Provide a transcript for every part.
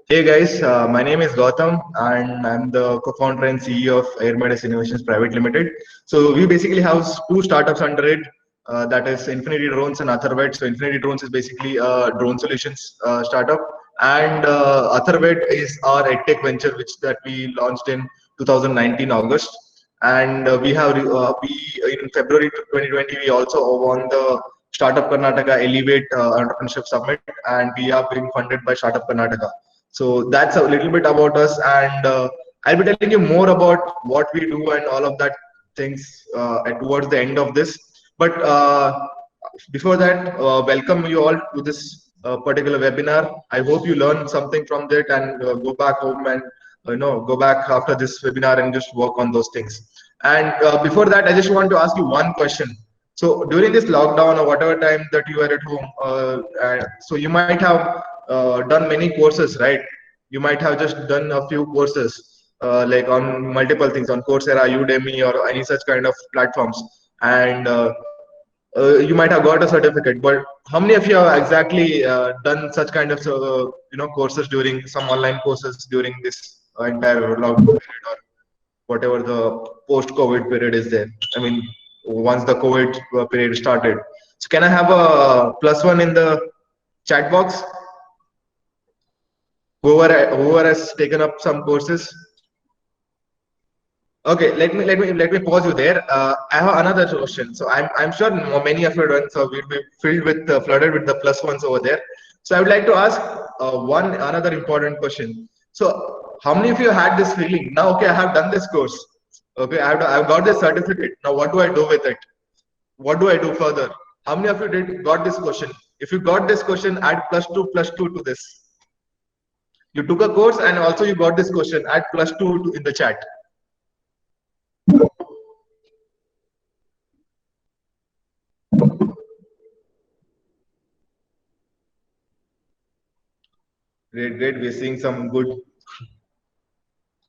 Hey guys, my name is Gautam and I'm the co-founder and CEO of Airmedes Innovations Private Limited. So we basically have two startups under it, that is Infinity Drones and Atharvet. So Infinity Drones is basically a drone solutions startup, and Atharvet is our edtech venture which that we launched in 2019 August. And we in February 2020 we also won the Startup Karnataka Elevate Entrepreneurship Summit, and we are being funded by Startup Karnataka. So that's a little bit about us, and I'll be telling you more about what we do and all of that things towards the end of this. But before that, welcome you all to this particular webinar. I hope you learn something from it and go back home and go back after this webinar and just work on those things. And before that, I just want to ask you one question. So during this lockdown or whatever time that you are at home, so you might have done many courses, right? You might have just done a few courses, like on multiple things on Coursera, Udemy, or any such kind of platforms, and you might have got a certificate. But how many of you have exactly done such kind of courses during some online courses during this entire lockdown period or whatever the post-COVID period is there? I mean, once the COVID period started. So can I have a plus one in the chat box? Whoever has taken up some courses. Okay, let me pause you there. I have another question. So I'm sure many of you done. So we'll be filled with flooded with the plus ones over there. So I would like to ask one another important question. So how many of you had this feeling? Now, okay, I have done this course. Okay, I've got this certificate. Now, what do I do with it? What do I do further? How many of you did got this question? If you got this question, add plus two to this. You took a course and also you got this question. Add plus two in the chat. Great, great. We're seeing some good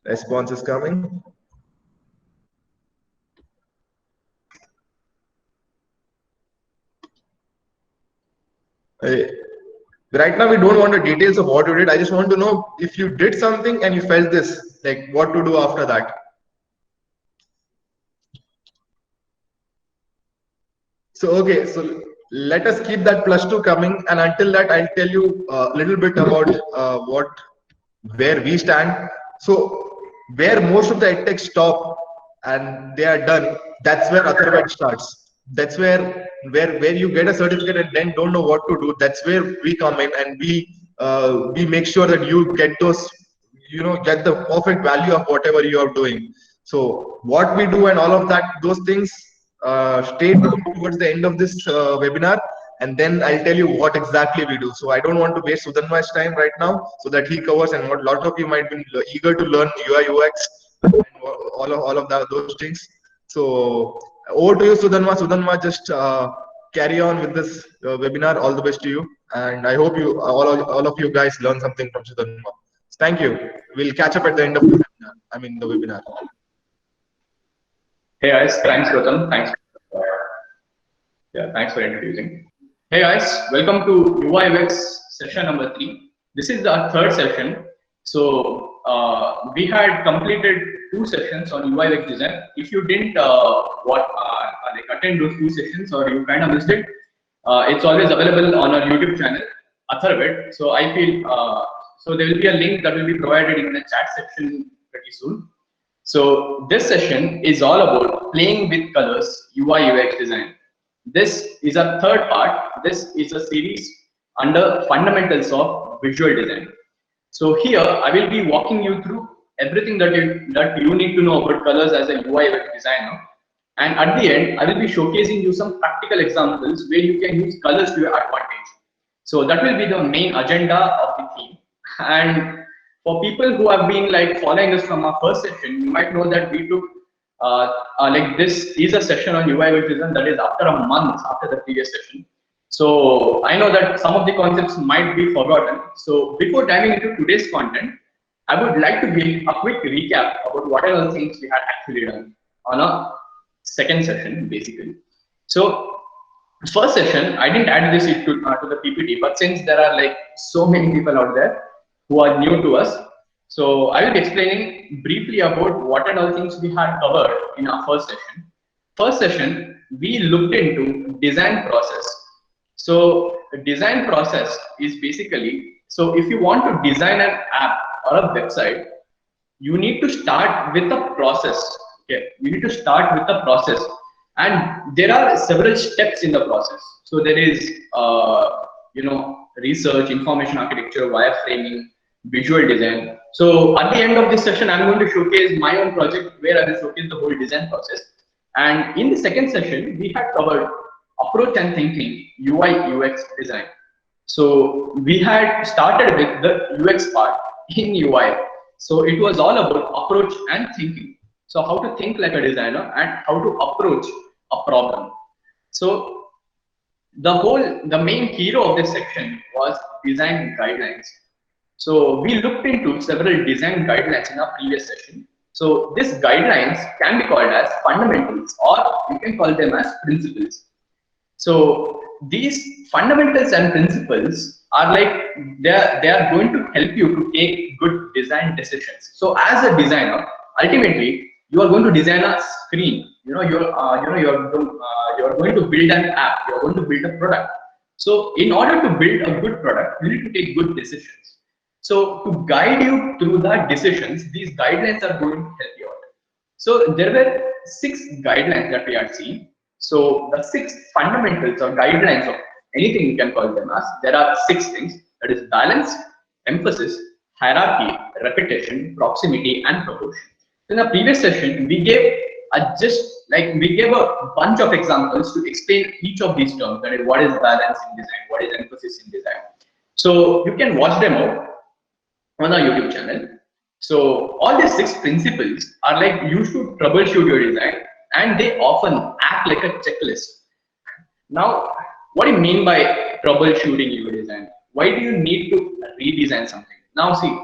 responses coming. Uh, right now, we don't want the details of what you did. I just want to know if you did something and you felt this, like what to do after that. So, okay, so let us keep that plus two coming. And until that, I'll tell you a little bit about where we stand. So, where most of the edtech stop and they are done, that's where Atharvet starts. That's where you get a certificate and then don't know what to do. That's where we come in and we make sure that you get those, get the perfect value of whatever you are doing. So what we do and all of that, those things, stay tuned towards the end of this webinar, and then I'll tell you what exactly we do. So I don't want to waste Sudhanma's time right now, so that he covers, and what a lot of you might be eager to learn UI UX and all of those things. So over to you, Sudhanma. Sudhanma, just carry on with this webinar. All the best to you, and I hope you all of you guys learn something from Sudhanma. Thank you. We'll catch up at the end of the webinar. I mean the webinar. Hey guys, thanks Gautam. Thanks for introducing. Hey guys, welcome to UI UX session number 3. This is our third session. So we had completed 2 sessions on UI UX design. If you didn't attend those 2 sessions or you kind of missed it, it's always available on our YouTube channel, Atharvet. So I feel so there will be a link that will be provided in the chat section pretty soon. So this session is all about playing with colors, UI UX design. This is a third part. This is a series under fundamentals of visual design. So here I will be walking you through everything that you need to know about colors as a UI UX designer. And at the end, I will be showcasing you some practical examples where you can use colors to your advantage. So that will be the main agenda of the theme. And for people who have been like following us from our first session, you might know that we took like this is a session on UI UX design that is after a month after the previous session. So I know that some of the concepts might be forgotten. So before diving into today's content, I would like to give a quick recap about what are the things we had actually done on a second session, basically. So first session, I didn't add this to the PPT, but since there are like so many people out there, who are new to us. So I will be explaining briefly about what and all things we had covered in our first session. First session, we looked into design process. So design process is basically, so if you want to design an app or a website, you need to start with a process. Okay, you need to start with a process, and there are several steps in the process. So there is, research, information architecture, wireframing, visual design. So at the end of this session, I'm going to showcase my own project where I will showcase the whole design process. And in the second session, we had covered approach and thinking, UI UX design. So we had started with the UX part in UI. So it was all about approach and thinking. So how to think like a designer and how to approach a problem. So the main hero of this section was design guidelines. So we looked into several design guidelines in our previous session. So these guidelines can be called as fundamentals, or you can call them as principles. So these fundamentals and principles are like they are going to help you to take good design decisions. So as a designer, ultimately you are going to design a screen. You're going to build an app. You're going to build a product. So in order to build a good product, you need to take good decisions. So to guide you through the decisions, these guidelines are going to help you out. So there were 6 guidelines that we had seen. So the 6 fundamentals or guidelines of anything you can call them as, there are 6 things, that is balance, emphasis, hierarchy, repetition, proximity, and proportion. In the previous session, we gave a bunch of examples to explain each of these terms, that is what is balance in design, what is emphasis in design. So you can watch them out on our YouTube channel. So all these 6 principles are like used to troubleshoot your design, and they often act like a checklist. Now, what do you mean by troubleshooting your design? Why do you need to redesign something? Now see,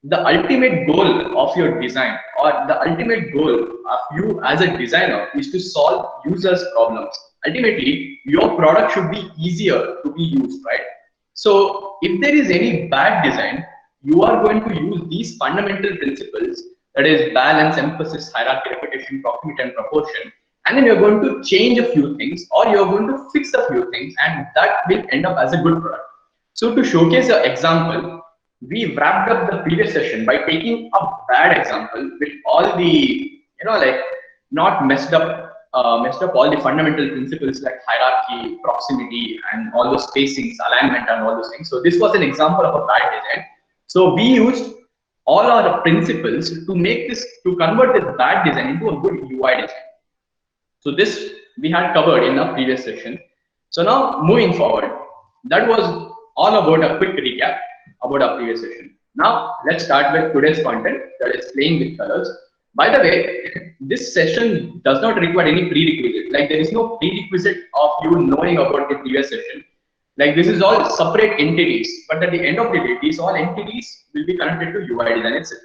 the ultimate goal of your design, or the ultimate goal of you as a designer, is to solve users' problems. Ultimately, your product should be easier to be used, right? So if there is any bad design, you are going to use these fundamental principles, that is balance, emphasis, hierarchy, repetition, proximity, and proportion, and then you're going to change a few things, or you're going to fix a few things, and that will end up as a good product. So to showcase an example, we wrapped up the previous session by taking a bad example with all the, not messed up all the fundamental principles like hierarchy, proximity, and all those spacings, alignment, and all those things. So this was an example of a bad design. So we used all our principles to convert this bad design into a good UI design. So this we had covered in our previous session. So now moving forward, that was all about a quick recap about our previous session. Now let's start with today's content, that is playing with colors. By the way, this session does not require any prerequisite. Like there is no prerequisite of you knowing about the previous session. Like this is all separate entities, but at the end of the day, these all entities will be connected to UI design itself.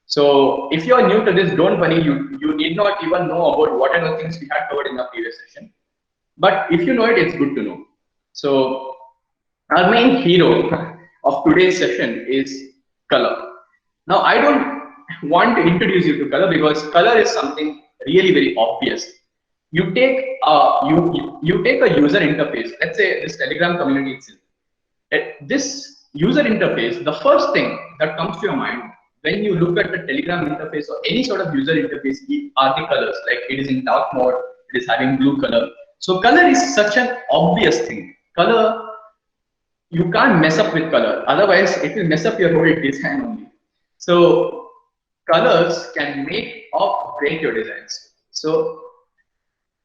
So if you are new to this, don't worry, you need not even know about what are the things we had covered in the previous session. But if you know it, it's good to know. So our main hero of today's session is color. Now I don't want to introduce you to color because color is something really very obvious. You take you take a user interface, let's say this Telegram community itself. This user interface, the first thing that comes to your mind when you look at the Telegram interface or any sort of user interface are the colors. Like it is in dark mode, it is having blue color. So color is such an obvious thing. Color, you can't mess up with color, otherwise it will mess up your whole design only. So colors can make or break your designs. So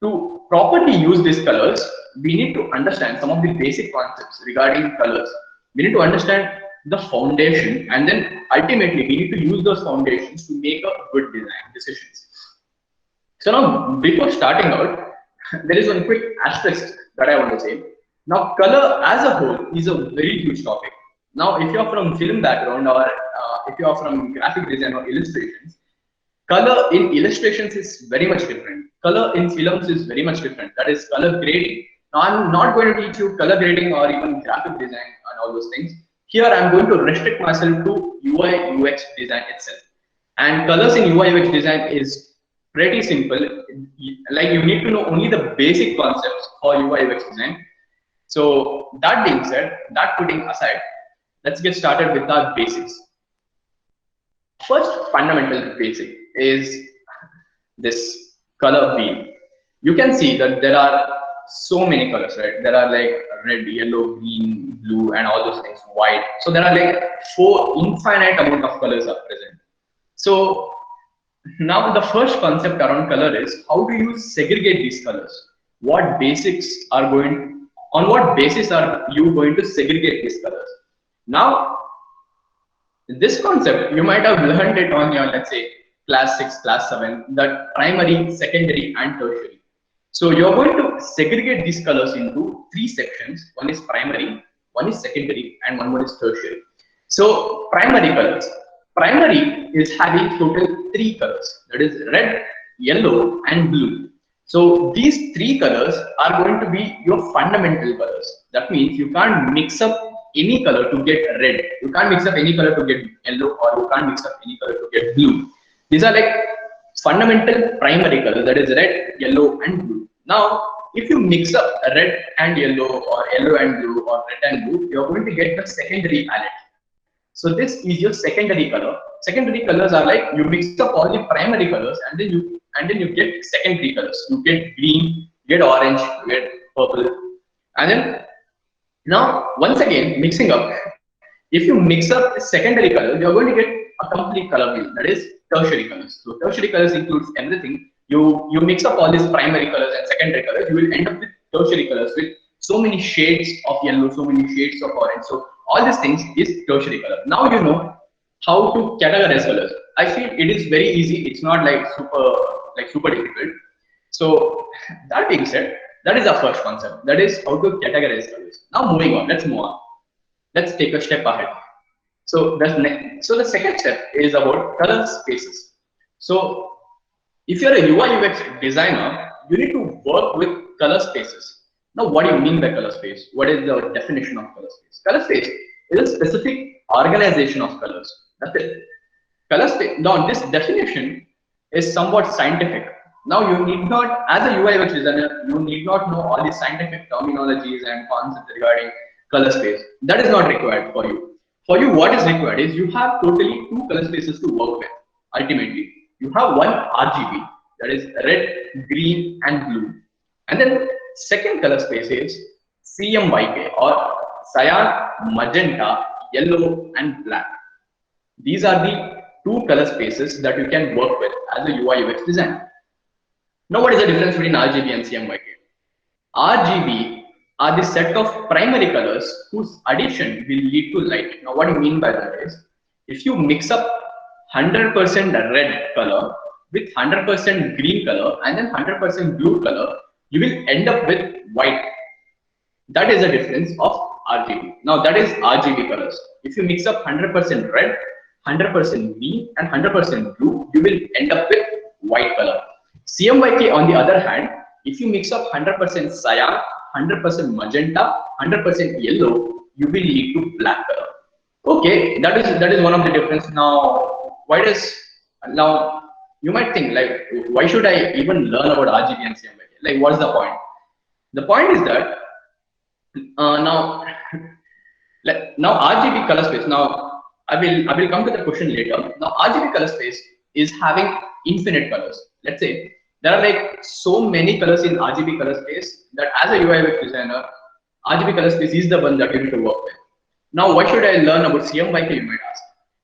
to properly use these colors, we need to understand some of the basic concepts regarding colors. We need to understand the foundation, and then ultimately we need to use those foundations to make a good design decisions. So now, before starting out, there is one quick asterisk that I want to say. Now, color as a whole is a very huge topic. Now, if you are from film background or if you are from graphic design or illustrations, color in illustrations is very much different. Color in films is very much different. That is color grading. Now, I'm not going to teach you color grading or even graphic design and all those things. Here I'm going to restrict myself to UI UX design itself. And colors in UI UX design is pretty simple. Like you need to know only the basic concepts for UI UX design. So that being said, that putting aside, let's get started with our basics. First fundamental basic is this color wheel. You can see that there are so many colors, right? There are like red, yellow, green, blue, and all those things, white. So there are like 4 infinite amount of colors are present. So now the first concept around color is how do you segregate these colors? What basics are going, on what basis are you going to segregate these colors? Now, this concept, you might have learned it on your, let's say, class 6, class 7, that primary, secondary, and tertiary. So you're going to segregate these colors into 3 sections. One is primary, one is secondary, and one more is tertiary. So primary colors. Primary is having total 3 colors. That is red, yellow, and blue. So these 3 colors are going to be your fundamental colors. That means you can't mix up any color to get red. You can't mix up any color to get yellow, or you can't mix up any color to get blue. These are like fundamental primary colors, that is red, yellow, and blue. Now, if you mix up red and yellow, or yellow and blue, or red and blue, you're going to get the secondary palette. So this is your secondary color. Secondary colors are like you mix up all the primary colors, and then you get secondary colors. You get green, you get orange, you get purple, and then now once again mixing up. If you mix up secondary colors, you're going to get a complete color wheel, that is tertiary colors. So tertiary colors includes everything. You mix up all these primary colors and secondary colors, you will end up with tertiary colors with so many shades of yellow, so many shades of orange. So all these things is tertiary color. Now you know how to categorize colors. I feel it is very easy. It's not like super difficult. So that being said, that is our first concept. That is how to categorize colors. Now moving on, let's move on. Let's take a step ahead. So the second step is about color spaces. So if you're a UI UX designer, you need to work with color spaces. Now, what do you mean by color space? What is the definition of color space? Color space is a specific organization of colors. That's it. Color space. Now, this definition is somewhat scientific. Now, you need not, as a UI UX designer, you need not know all these scientific terminologies and concepts regarding color space. That is not required for you. For you, what is required is you have totally 2 color spaces to work with. Ultimately, you have one RGB, that is red, green, and blue. And then second color space is CMYK, or cyan, magenta, yellow, and black. These are the 2 color spaces that you can work with as a UI UX designer. Now, what is the difference between RGB and CMYK? RGB are the set of primary colors whose addition will lead to light. Now, what do you mean by that is, if you mix up 100% red color with 100% green color and then 100% blue color, you will end up with white. That is the difference of RGB. Now, that is RGB colors. If you mix up 100% red, 100% green, and 100% blue, you will end up with white color. CMYK, on the other hand, if you mix up 100% cyan, 100% magenta, 100% yellow, you will lead to black color. Okay, that is one of the difference. Now, now you might think like, why should I even learn about RGB and CMYK? Like, what's the point? The point is that now RGB color space. Now I will come to the question later. Now RGB color space is having infinite colors. Let's say there are like so many colors in RGB color space that as a UI UX designer, RGB color space is the one that you need to work with. Now, why should I learn about CMYK, you might ask?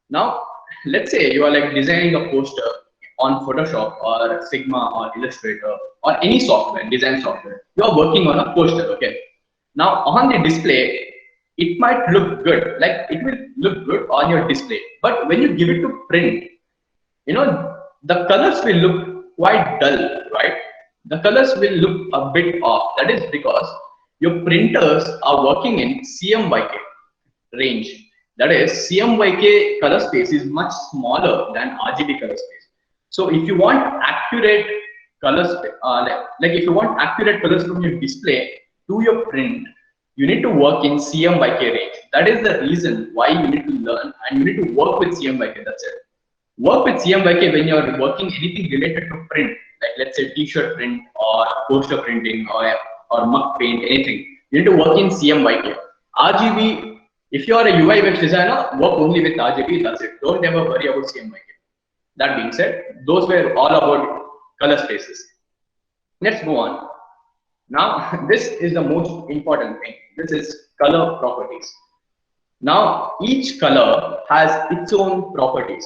Now, let's say you are like designing a poster on Photoshop or Sigma or Illustrator or any software, design software. You are working on a poster, okay? Now, on the display, it might look good, like it will look good on your display. But when you give it to print, you know, the colors will look quite dull, right? The colors will look a bit off. That is because your printers are working in CMYK range. That is, CMYK color space is much smaller than RGB color space. So if you want accurate colors, like if you want accurate colors from your display to your print, You need to work in CM/K range. That is the reason why you need to learn and you need to work with CM/K. That's it. Work with CM/K when you're working anything related to print, like let's say t-shirt print or poster printing or mug paint, anything. You need to work in CM/K. RGB, if you are a UI UX designer, work only with RGB. That's it. Don't ever worry about CM/K. That being said, those were all about color spaces. Let's go on. Now, this is the most important thing. This is color properties. Now, each color has its own properties.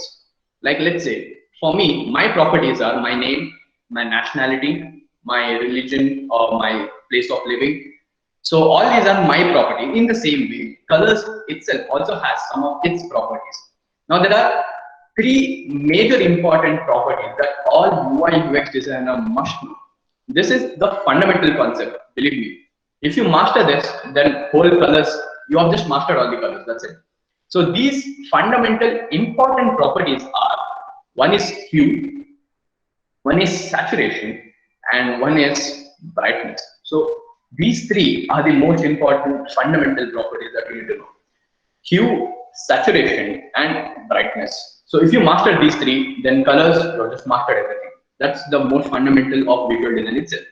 Like let's say, for me, my properties are my name, my nationality, my religion, or my place of living. So all these are my property. In the same way, colors itself also has some of its properties. Now, there are three major important properties that all UI UX designer must know. This is the fundamental concept, believe me. If you master this, then whole colors, you have just mastered all the colors, that's it. So these fundamental important properties are, one is hue, one is saturation, and one is brightness. So these three are the most important fundamental properties that you need to know. Hue, saturation, and brightness. So if you master these three, then colors, you just mastered everything. That's the most fundamental of visual design itself.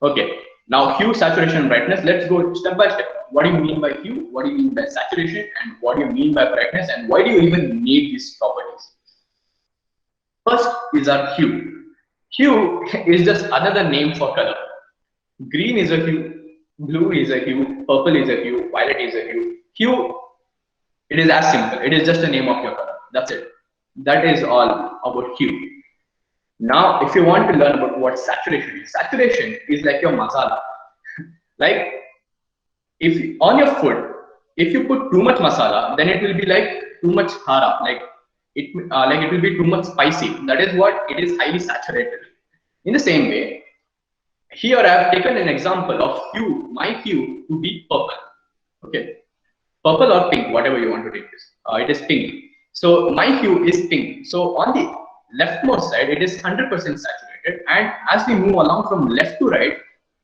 Okay, now hue, saturation, and brightness. Let's go step by step. What do you mean by hue? What do you mean by saturation? And what do you mean by brightness? And why do you even need these properties? First is our hue. Hue is just another name for color. Green is a hue, blue is a hue, purple is a hue, violet is a hue. Hue, it is as simple. It is just the name of your color. That's it. That is all about hue. Now, if you want to learn about what saturation is like your masala. Like, if on your food, if you put too much masala, then it will be like too much hara. Like it will be too much spicy. That is what it is, highly saturated. In the same way, here I have taken an example of hue, my hue to be purple. Okay, purple or pink, whatever you want to take this. It is pink. So my hue is pink. So on the leftmost side, it is 100% saturated, and as we move along from left to right,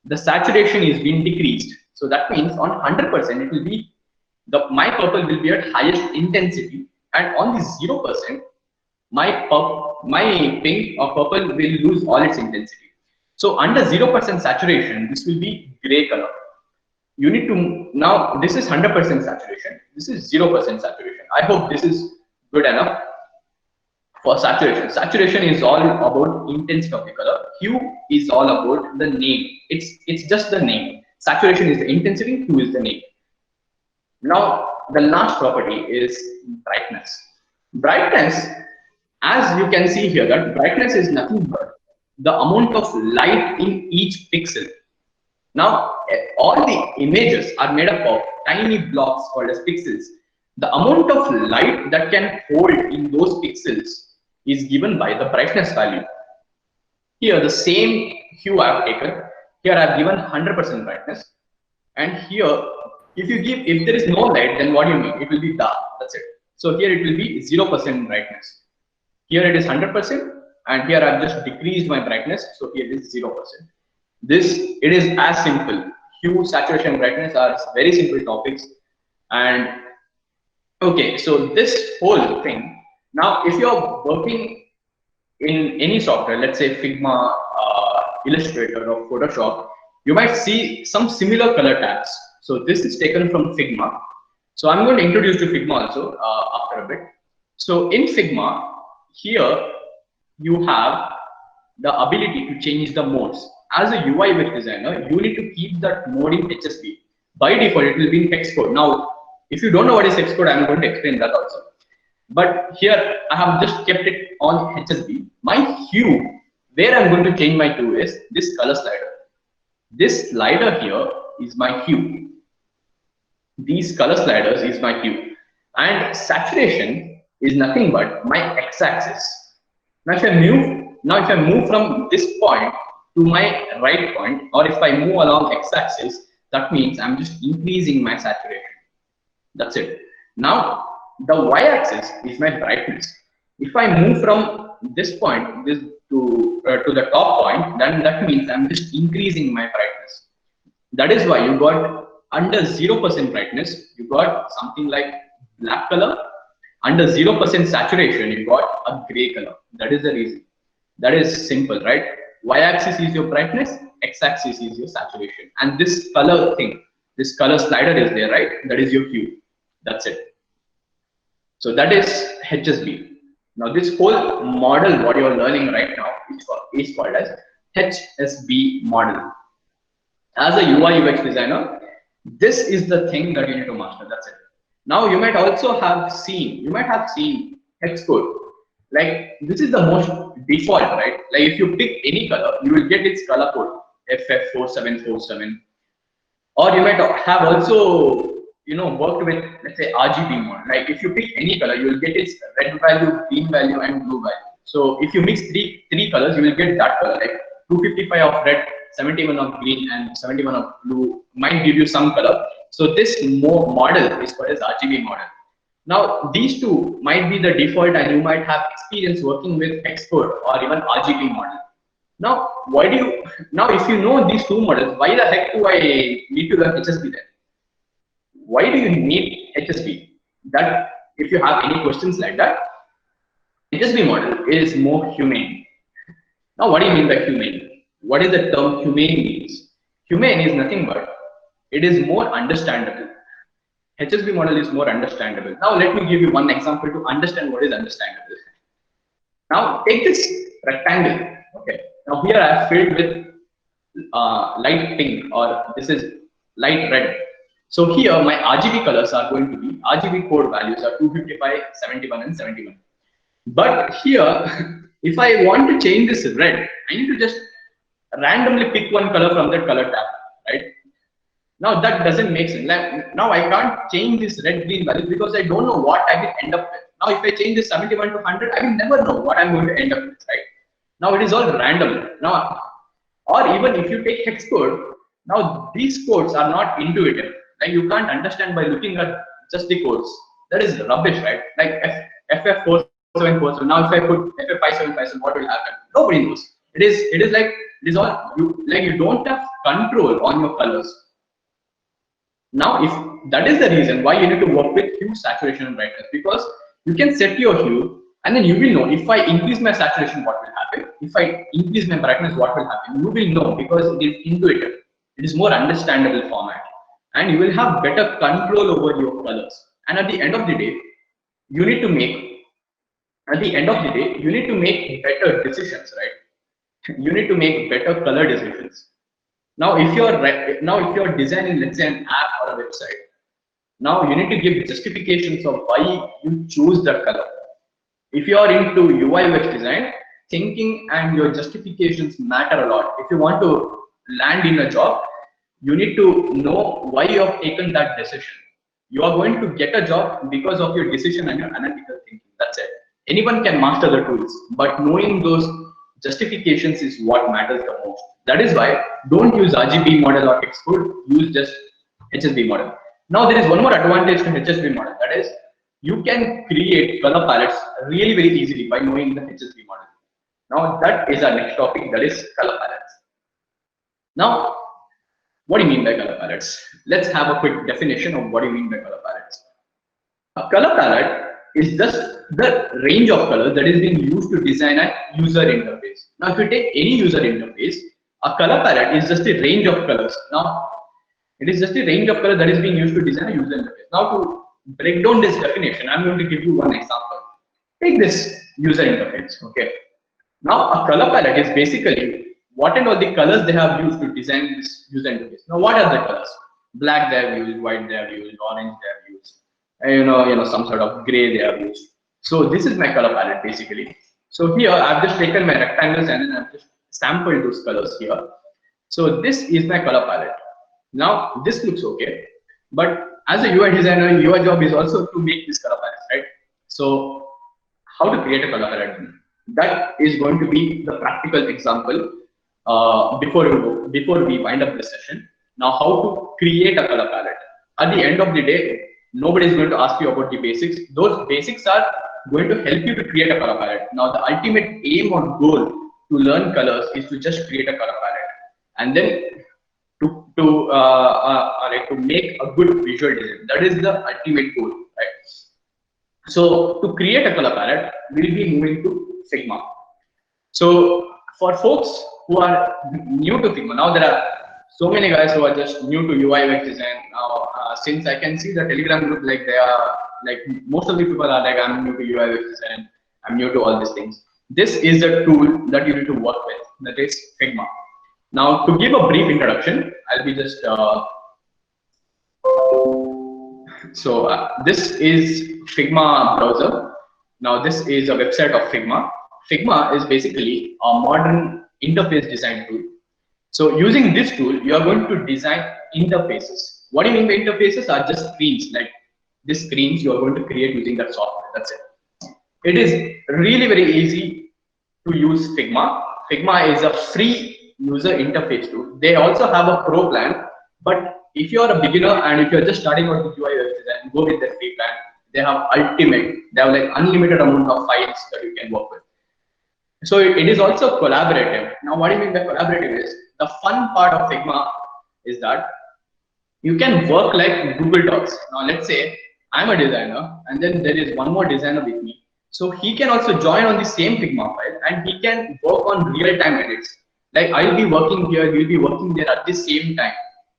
the saturation is being decreased. So that means on 100%, it will be my purple will be at highest intensity, and on the 0%, my pink or purple will lose all its intensity. So under 0% saturation, this will be gray color. You need to, now this is 100% saturation, this is 0% saturation. I hope this is good enough. For saturation, saturation is all about intensity of the color. Hue is all about the name. It's just the name. Saturation is the intensity, hue is the name. Now the last property is brightness. Brightness, as you can see here, that brightness is nothing but the amount of light in each pixel. Now all the images are made up of tiny blocks called as pixels. The amount of light that can hold in those pixels is given by the brightness value. Here the same hue I have taken. Here I have given 100% brightness, and here if there is no light, then what do you mean? It will be dark. That's it. So here it will be 0% brightness. Here it is 100%, and here I have just decreased my brightness. So here it is 0%. It is as simple. Hue, saturation, brightness are very simple topics, and okay. So this whole thing. Now, if you're working in any software, let's say Figma, Illustrator, or Photoshop, you might see some similar color tabs. So this is taken from Figma. So I'm going to introduce to Figma also after a bit. So in Figma, here you have the ability to change the modes. As a UI UX designer, you need to keep that mode in HSP. By default, it will be in hex code. Now, if you don't know what is hex code, I'm going to explain that also. But here I have just kept it on HSB. My hue, where I'm going to change my hue is this color slider. This slider here is my hue. These color sliders is my hue. And saturation is nothing but my x-axis. Now if I move from this point to my right point, or if I move along x-axis, that means I'm just increasing my saturation. That's it. Now the y-axis is my brightness. If I move from this point to the top point, then that means I'm just increasing my brightness. That is why you got under 0% brightness, you got something like black color. Under 0% saturation, you got a gray color. That is the reason. That is simple, right? Y-axis is your brightness, x-axis is your saturation. And this color thing, this color slider is there, right? That is your hue. That's it. So that is HSB. Now this whole model, what you're learning right now, is called as HSB model. As a UI UX designer, this is the thing that you need to master. That's it. Now you might also have seen, hex code. Like this is the most default, right? Like if you pick any color, you will get its color code FF4747. Or you might have also, worked with, let's say, RGB mode. Like if you pick any color, you will get its red value, green value, and blue value. So if you mix three colors, you will get that color. Like 255 of red, 71 of green, and 71 of blue might give you some color. So this model is called as RGB model. Now these two might be the default, and you might have experience working with Xcode or even RGB model. Now, if you know these two models, why the heck do I need to learn HSB then? Why do you need HSB? That if you have any questions like that, HSB model is more humane. Now, what do you mean by humane? What is the term humane means? Humane is nothing but it is more understandable. HSB model is more understandable. Now, let me give you one example to understand what is understandable. Now, take this rectangle. Okay. Now, here I have filled with light pink, or this is light red. So here my RGB colors are going to be, RGB code values are 255, 71, and 71. But here, if I want to change this red, I need to just randomly pick one color from that color tab, right? Now that doesn't make sense. Like, now I can't change this red green value because I don't know what I will end up with. Now if I change this 71 to 100, I will never know what I'm going to end up with, right? Now it is all random. Now, or even if you take hex code, now these codes are not intuitive. Like you can't understand by looking at just the codes. That is rubbish, right? Like FF4747. Now if I put FF5757, what will happen? Nobody knows. It is all you don't have control on your colors. Now, if that is the reason why you need to work with hue, saturation, and brightness, because you can set your hue and then you will know if I increase my saturation, what will happen. If I increase my brightness, what will happen. You will know because it is intuitive. It is more understandable format, and you will have better control over your colors. And at the end of the day, you need to make better decisions, right? You need to make better color decisions. Now, if you're designing, let's say, an app or a website, now you need to give justifications of why you choose that color. If you are into UI UX design, thinking and your justifications matter a lot. If you want to land in a job, you need to know why you have taken that decision. You are going to get a job because of your decision and your analytical thinking. That's it. Anyone can master the tools, but knowing those justifications is what matters the most. That is why don't use RGB model or Xcode, use just HSB model. Now there is one more advantage to HSB model, that is you can create color palettes really very easily by knowing the HSB model. Now that is our next topic, that is color palettes. Now, what do you mean by color palettes? Let's have a quick definition of what do you mean by color palettes. A color palette is just the range of colors that is being used to design a user interface. Now, if you take any user interface, a color palette is just a range of colors. Now, it is just a range of colors that is being used to design a user interface. Now, to break down this definition, I'm going to give you one example. Take this user interface, okay? Now, a color palette is basically what and all the colors they have used to design this user interface. Now, what are the colors? Black they have used, white they have used, orange they have used, and some sort of gray they have used. So this is my color palette basically. So here I've just taken my rectangles and then I've just sampled those colors here. So this is my color palette. Now this looks okay, but as a UI designer, your job is also to make this color palette, right? So how to create a color palette? That is going to be the practical example before we wind up this session. Now, how to create a color palette. At the end of the day, nobody is going to ask you about the basics. Those basics are going to help you to create a color palette. Now, the ultimate aim or goal to learn colors is to just create a color palette. And then to make a good visual design. That is the ultimate goal, right? So to create a color palette, we'll be moving to Figma. So for folks who are new to Figma, now there are so many guys who are just new to UI UX design. Now, since I can see the Telegram group, like they are like most of the people are like, I'm new to UI UX design, I'm new to all these things. This is the tool that you need to work with, that is Figma. Now, to give a brief introduction, I'll be just this is Figma browser. Now, this is a website of Figma. Figma is basically a modern interface design tool. So using this tool, you are going to design interfaces. What do you mean by interfaces? Are just screens, like these screens you are going to create using that software. That's it. It is really very easy to use Figma. Figma is a free user interface tool. They also have a pro plan, but if you are a beginner and if you are just starting out with UI UX design, go with the free plan. They have ultimate. They have like unlimited amount of files that you can work with. So it is also collaborative. Now, what do you mean by collaborative is the fun part of Figma is that you can work like Google Docs. Now, let's say I'm a designer and then there is one more designer with me. So he can also join on the same Figma file and he can work on real-time edits. Like I'll be working here, he'll be working there at the same time.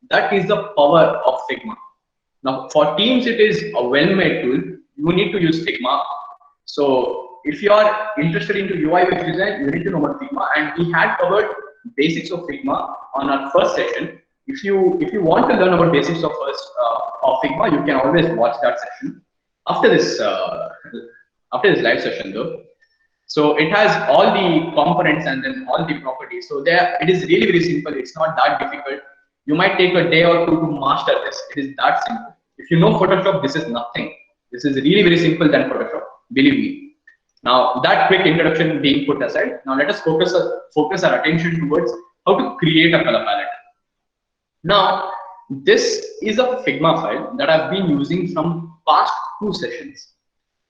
That is the power of Figma. Now, for teams, it is a well-made tool. You need to use Figma. So if you are interested into UI UX design, you need to know about Figma. And we had covered basics of Figma on our first session. If you want to learn about basics of Figma, you can always watch that session after this live session though. So it has all the components and then all the properties. So there, it is really very simple. It's not that difficult. You might take a day or two to master this. It is that simple. If you know Photoshop, this is nothing. This is really very simple than Photoshop. Believe me. Now that quick introduction being put aside, now let us focus our attention towards how to create a color palette. Now this is a Figma file that I've been using from past 2 sessions.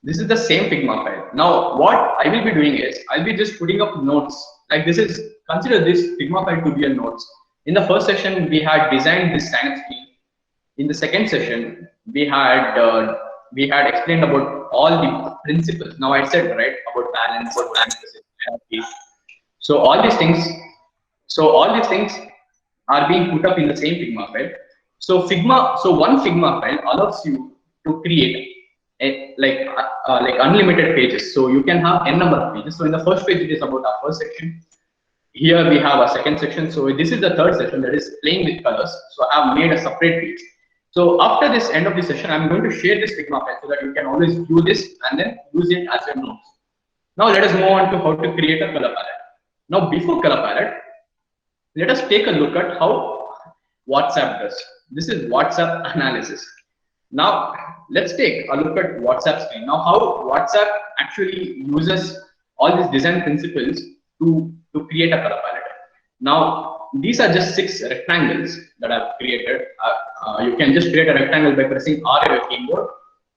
This is the same Figma file. Now what I will be doing is I'll be just putting up notes. Like consider this Figma file to be a notes. In the first session, we had designed this sign-up screen. In the second session, we had explained about all the principles. Now I said right about balance, so all these things are being put up in the same Figma file. So one Figma file allows you to create like unlimited pages. So you can have n number of pages. So in the first page, it is about our first section. Here we have a second section. So this is the third section, that is playing with colors. So I have made a separate page. So after this end of the session, I'm going to share this Figma file so that you can always view this and then use it as your notes. Now let us move on to how to create a color palette. Now before color palette, let us take a look at how WhatsApp does. This is WhatsApp analysis. Now let's take a look at WhatsApp screen. Now how WhatsApp actually uses all these design principles to create a color palette. Now these are just 6 rectangles that I've created. You can just create a rectangle by pressing R on your keyboard,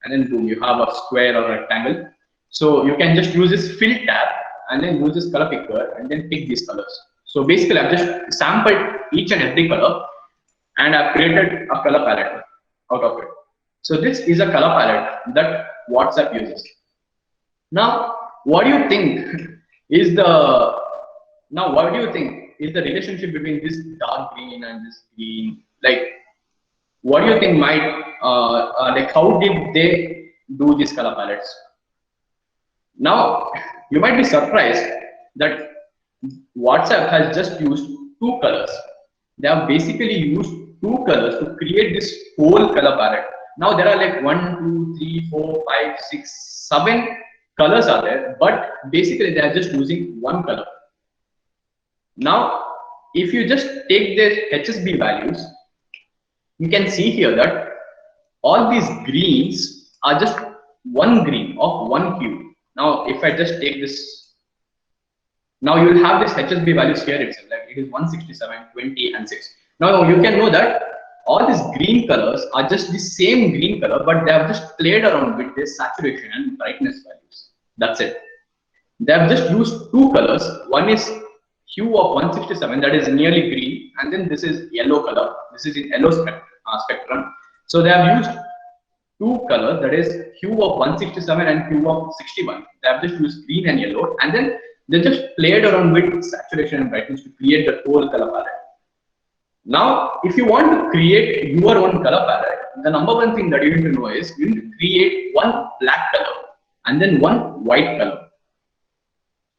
and then boom, you have a square or rectangle. So you can just use this fill tab and then use this color picker and then pick these colors. So basically, I've just sampled each and every color and I've created a color palette out of it. So this is a color palette that WhatsApp uses. Now, what do you think is the relationship between this dark green and this green? Like, what do you think might how did they do these color palettes? Now you might be surprised that WhatsApp has just used 2 colors. They have basically used 2 colors to create this whole color palette. Now there are like 1, 2, 3, 4, 5, 6, 7 colors are there, but basically they are just using 1 color. Now if you just take the HSB values, you can see here that all these greens are just 1 green of 1 hue. Now if I just take this, now you will have this HSB values here itself, like it is 167, 20 and 6. Now you can know that all these green colors are just the same green color, but they have just played around with their saturation and brightness values. That's it. They have just used 2 colors. One is hue of 167, that is nearly green, and then this is yellow color. This is in yellow spectrum. So they have used two colors, that is hue of 167 and hue of 61. They have just used green and yellow, and then they just played around with saturation and brightness to create the whole color palette. Now, if you want to create your own color palette, the number one thing that you need to know is you need to create one black color and then one white color.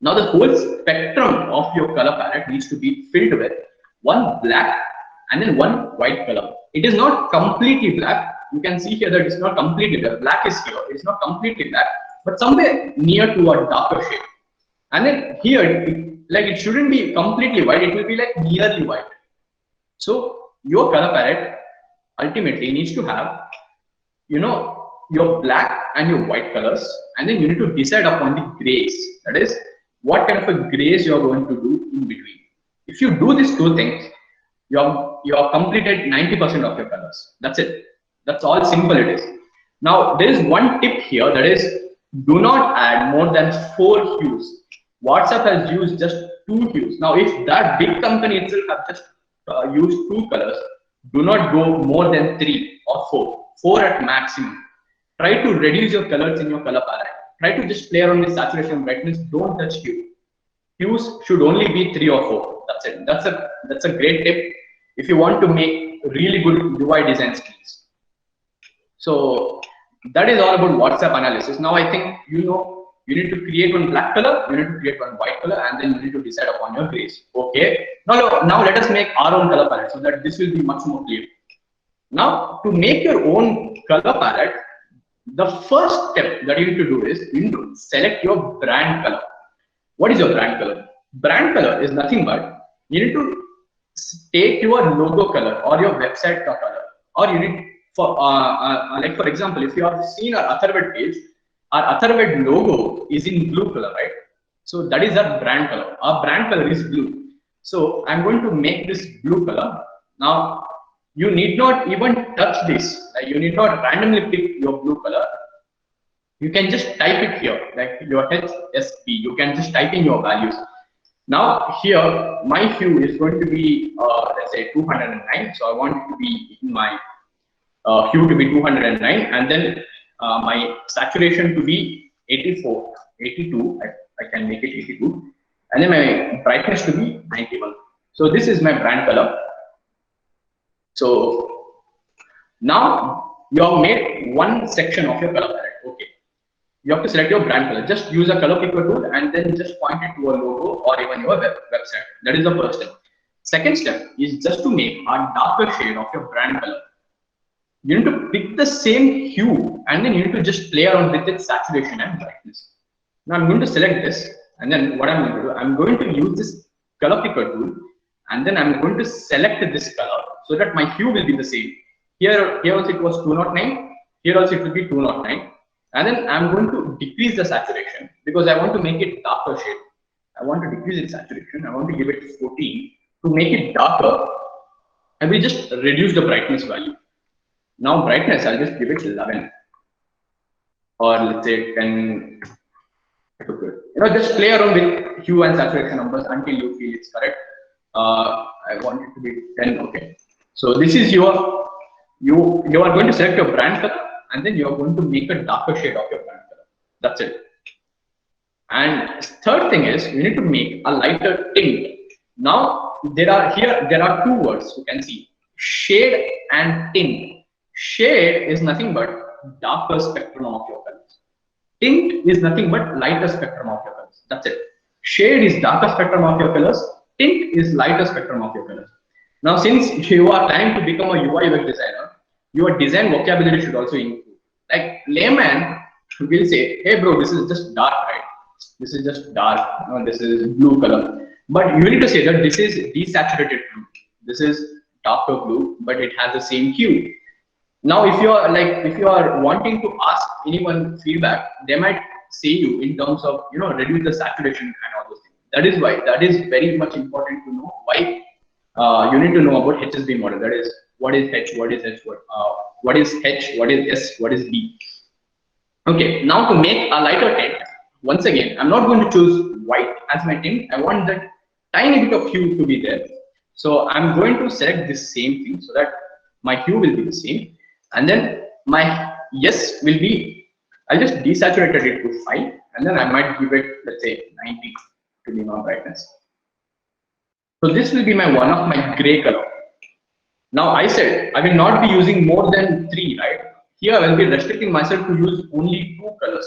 Now, the whole spectrum of your color palette needs to be filled with one black and then one white color. It is not completely black. You can see here that it's not completely black. Black is here. It's not completely black, but somewhere near to a darker shade. And then here, it shouldn't be completely white. It will be like nearly white. So your color palette ultimately needs to have, your black and your white colors, and then you need to decide upon the grays. That is, what kind of a grays you are going to do in between. If you do these two things, you have completed 90% of your colors. That's it. That's all simple it is. Now there is one tip here, that is, do not add more than 4 hues. WhatsApp has used just 2 hues. Now if that big company itself have just used 2 colors, do not go more than 3 or 4. 4 at maximum. Try to reduce your colors in your color palette. Try to just play around with saturation and brightness. Don't touch hue. Hues should only be 3 or 4. That's it. That's a great tip if you want to make really good UI design skills. So that is all about WhatsApp analysis. Now I think you need to create one black color, you need to create one white color, and then you need to decide upon your grays. Okay. Now let us make our own color palette so that this will be much more clear. Now to make your own color palette, the first step that you need to do is you need to select your brand color. What is your brand color? Brand color is nothing but you need to take your logo color or your website color, or you need for example, if you have seen our Atharvad page, our Atharvad logo is in blue color, right? So that is our brand color. Our brand color is blue. So I'm going to make this blue color. Now you need not even touch this. Like, you need not randomly pick your blue color. You can just type it here, like your HSB. You can just type in your values. Now here, my hue is going to be, let's say 209. So I want it to be in my hue to be 209, and then my saturation to be 84, 82. I can make it 82, and then my brightness to be 91. So this is my brand color. So now you have made one section of your color palette. Okay, you have to select your brand color. Just use a color picker tool and then just point it to a logo or even your website. That is the first step. Second step is just to make a darker shade of your brand color. You need to pick the same hue and then you need to just play around with its saturation and brightness. Now I'm going to select this, and then what I'm going to do, I'm going to use this color picker tool, and then I'm going to select this color so that my hue will be the same. Here also it was 209, here also it will be 209, and then I'm going to decrease the saturation because I want to make it darker shade. I want to decrease its saturation. I want to give it 14 to make it darker, and we just reduce the brightness value. Now brightness, I'll just give it 11 or let's say 10. Just play around with hue and saturation numbers until you feel it's correct. I want it to be 10. Okay. So this is you are going to select your brand color, and then you are going to make a darker shade of your brand color. That's it. And third thing is you need to make a lighter tint. Now there are 2 words you can see: shade and tint. Shade is nothing but darker spectrum of your colors. Tint is nothing but lighter spectrum of your colors. That's it. Shade is darker spectrum of your colors. Tint is lighter spectrum of your colors. Now, since you are trying to become a UI UX designer, your design vocabulary should also improve. Like layman will say, "Hey, bro, this is just dark, right? This is just dark. This is blue color." But you need to say that this is desaturated blue. This is darker blue, but it has the same hue. Now, if you are wanting to ask anyone feedback, they might say you in terms of reduce the saturation and all those things. That is why that is very much important to know why you need to know about HSB model. That is, what is H, what is H, what is H, what is S, what is B. Okay, now to make a lighter tint, once again, I'm not going to choose white as my tint. I want that tiny bit of hue to be there. So I'm going to select this same thing so that my hue will be the same, and then my yes will be, I'll just desaturate it to 5, and then I might give it, let's say, 90 to be my brightness. So this will be my one of my gray color. Now I said I will not be using more than 3, right? Here I will be restricting myself to use only 2 colors.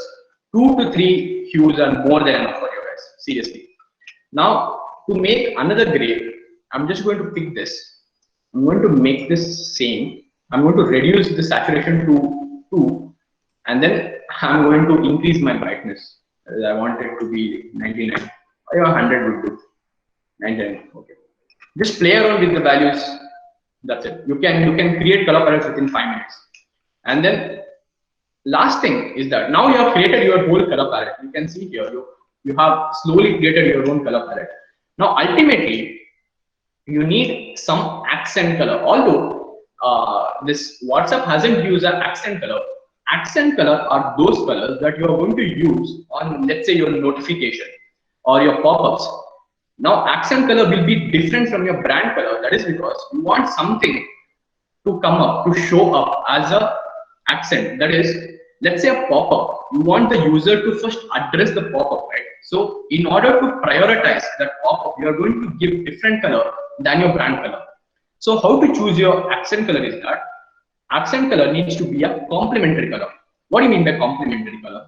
2 to 3 hues are more than enough for you guys, seriously. Now to make another gray, I'm just going to pick this. I'm going to make this same. I'm going to reduce the saturation to 2, and then I'm going to increase my brightness. I want it to be 99. Or 100 would do. 99. Okay. Just play around with the values. That's it. You can create color palettes within 5 minutes. And then last thing is that now you have created your whole color palette. You can see here you have slowly created your own color palette. Now ultimately you need some accent color. Although this WhatsApp hasn't used an accent color. Accent color are those colors that you are going to use on, let's say, your notification or your pop-ups. Now accent color will be different from your brand color. That is because you want something to come up, to show up as a accent. That is, let's say a pop-up. You want the user to first address the pop-up, right? So in order to prioritize that pop-up, you are going to give different color than your brand color. So how to choose your accent color is that accent color needs to be a complementary color. What do you mean by complementary color?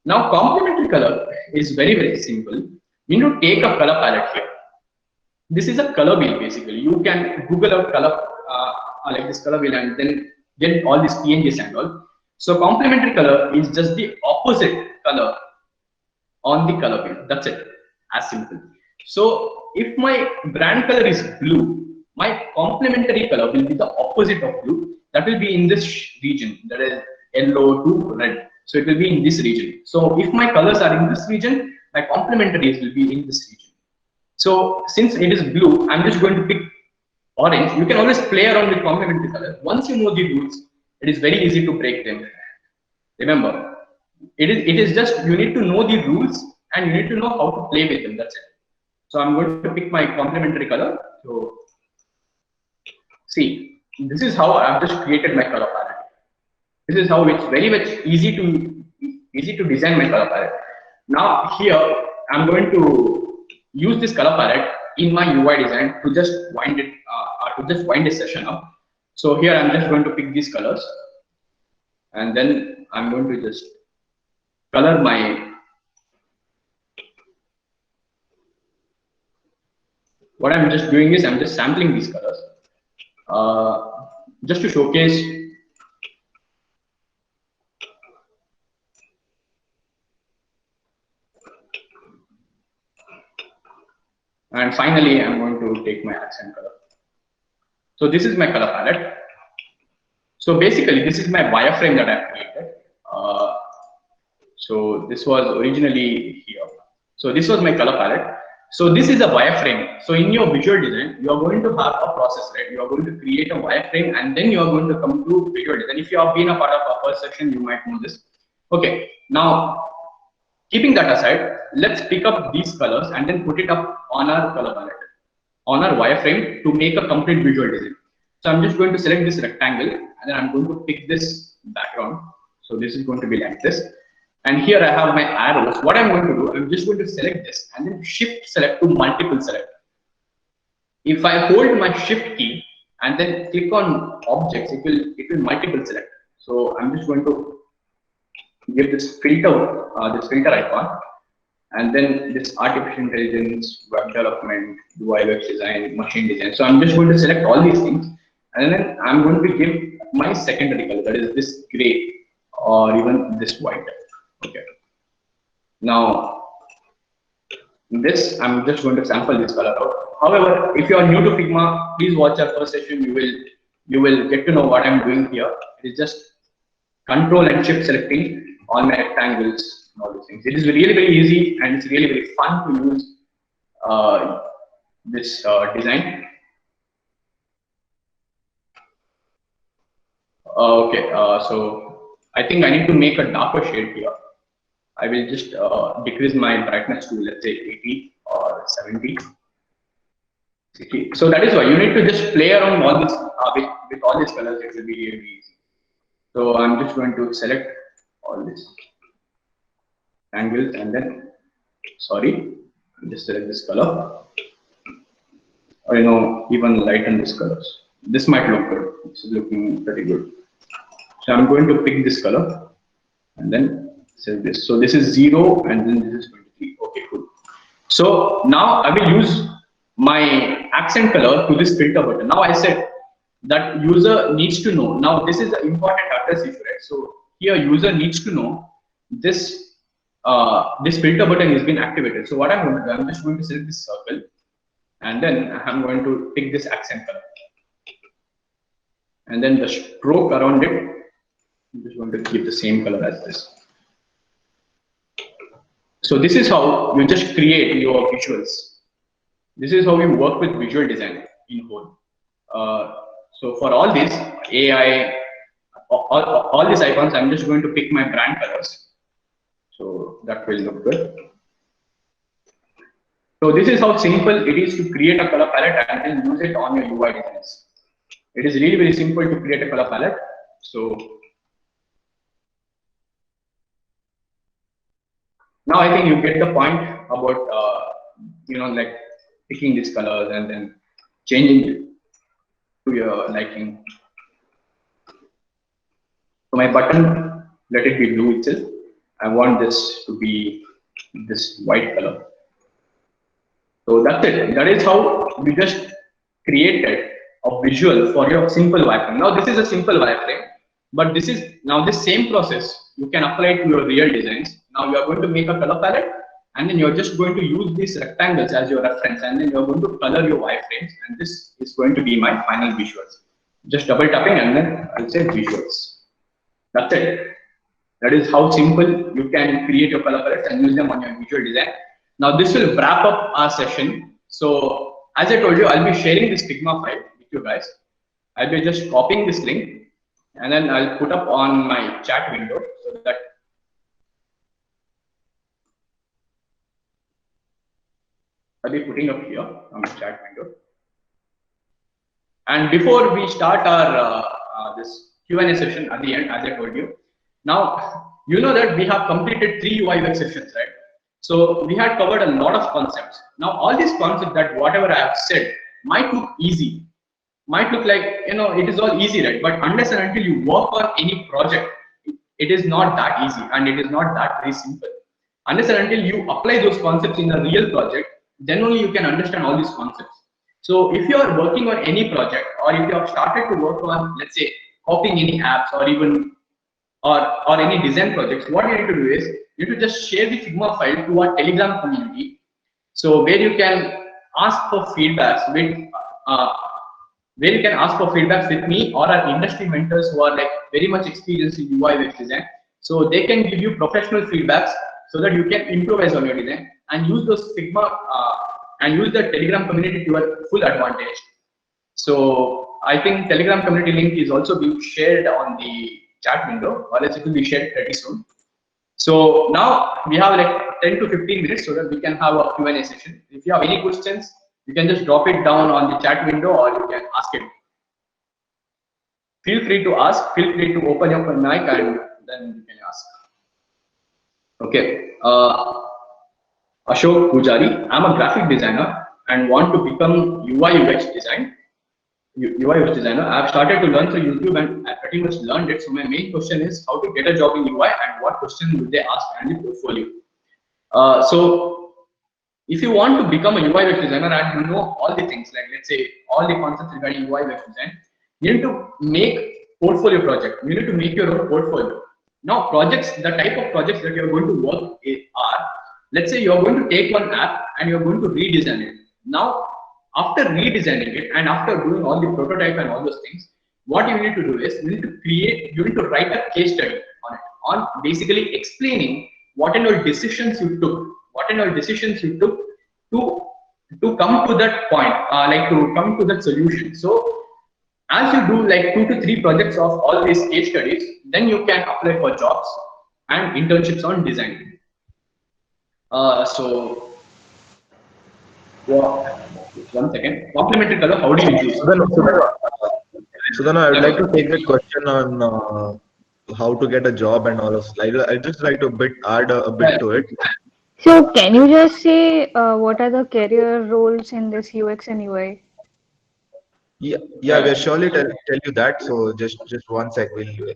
Now complementary color is very, very simple. You need to take a color palette here. This is a color wheel basically. You can Google a color like this color wheel and then get all these PNGs and all. So complementary color is just the opposite color on the color wheel. That's it. As simple. So if my brand color is blue, my complementary color will be the opposite of blue. That will be in this region. That is yellow to red. So it will be in this region. So if my colors are in this region, my complementaries will be in this region. So since it is blue, I'm just going to pick orange. You can always play around with complementary colors. Once you know the rules, it is very easy to break them. Remember, it is just you need to know the rules and you need to know how to play with them. That's it. So I'm going to pick my complementary color. So see, this is how I've just created my color palette. This is how it's very much easy to design my color palette. Now here I'm going to use this color palette in my UI design to just wind it this session up. So here I'm just going to pick these colors, and then I'm going to just color my. What I'm just doing is I'm just sampling these colors just to showcase. And finally, I'm going to take my accent color. So this is my color palette. So basically, this is my wireframe that I've created. So this was originally here. So this was my color palette. So this is a wireframe. So in your visual design, you are going to have a process, right? You are going to create a wireframe, and then you are going to come to visual design. If you have been a part of our first section, you might know this. Okay, now keeping that aside, let's pick up these colors and then put it up on our color palette, on our wireframe to make a complete visual design. So I'm just going to select this rectangle and then I'm going to pick this background. So this is going to be like this. And here I have my arrows. What I'm going to do, I'm just going to select this and then shift select to multiple select. If I hold my shift key and then click on objects, it will multiple select. So I'm just going to give this filter icon, and then this artificial intelligence, web development, UI UX design, machine design. So I'm just going to select all these things, and then I'm going to give my secondary color, that is this gray or even this white. Okay. Now this I'm just going to sample this color out. However, if you are new to Figma, please watch our first session. You will get to know what I'm doing here. It is just control and shift selecting all my rectangles and all these things. It is really very easy and it's really very fun to use this design. Okay, so I think I need to make a darker shade here. I will just decrease my brightness to, let's say, 80 or 70. So that is why you need to just play around all this with all these colors. It will be really easy. So I'm just going to select all these angles and then, sorry, just select this color. Or even lighten this colors. This might look good. This is looking pretty good. So I'm going to pick this color and then set this. So this is 0 and then this is 23. Okay, cool. So now I will use my accent color to this filter button. Now I said that user needs to know. Now this is the important address issue, right? So here user needs to know this this filter button is being activated. So what I'm going to do, I'm just going to select this circle and then I'm going to pick this accent color. And then the stroke around it, I'm just going to keep the same color as this. So this is how you just create your visuals. This is how you work with visual design in whole. So for all these AI, all these icons, I'm just going to pick my brand colors. So that will look good. So this is how simple it is to create a color palette and then use it on your UI designs. It is really very simple to create a color palette. So now I think you get the point about like picking these colors and then changing it to your liking. So my button, let it be blue itself. I want this to be this white color. So that's it. That is how we just created a visual for your simple wireframe. Now this is a simple wireframe, but this is now this same process you can apply to your real designs. Now you are going to make a color palette, and then you're just going to use these rectangles as your reference, and then you're going to color your wireframes, and this is going to be my final visuals. Just double tapping, and then I'll say visuals. That's it. That is how simple you can create your color palettes and use them on your visual design. Now this will wrap up our session. So as I told you, I'll be sharing this Figma file with you guys. I'll be just copying this link and then I'll put up on my chat window so that I'll be putting up here on my chat window. And before we start our this Q&A session at the end, as I told you, now you know that we have completed 3 UI UX sessions, right? So we had covered a lot of concepts. Now all these concepts that whatever I have said might look easy, might look like it is all easy, right? But unless and until you work on any project, it is not that easy and it is not that very simple. Unless and until you apply those concepts in a real project, then only you can understand all these concepts. So if you are working on any project, or if you have started to work on, let's say, copying any apps or even or any design projects, what you need to do is you need to just share the Figma file to our Telegram community. So where you can ask for feedbacks with me or our industry mentors who are like very much experienced in UI UX design. So they can give you professional feedbacks so that you can improvise on your design and use those Figma and use the Telegram community to your full advantage. So I think Telegram community link is also being shared on the chat window, or else it will be shared pretty soon. So now we have like 10 to 15 minutes so that we can have a Q&A session. If you have any questions, you can just drop it down on the chat window or you can ask it. Feel free to ask, feel free to open your mic and then you can ask. Okay. Ashok Pujari, I'm a graphic designer and want to become UI UX designer. I have started to learn through YouTube and I pretty much learned it. So my main question is how to get a job in UI and what questions would they ask and the portfolio. So if you want to become a UI UX designer and you know all the things, like let's say all the concepts regarding UI UX design, you need to make portfolio project. You need to make your own portfolio. Now projects, the type of projects that you're going to work are, let's say you're going to take one app and you're going to redesign it. Now, after redesigning it and after doing all the prototype and all those things, what you need to do is you need to write a case study on it, on basically explaining what and all decisions you took, to come to that point, like to come to that solution. So as you do like 2 to 3 projects of all these case studies, then you can apply for jobs and internships on design. So, one second. Complementary color. How do you choose? Sudhanu, I would like to take that question on how to get a job and all of. I just like to add a bit to it. So can you just say what are the career roles in this UX and UI? Yeah, we'll surely tell you that. So just one sec.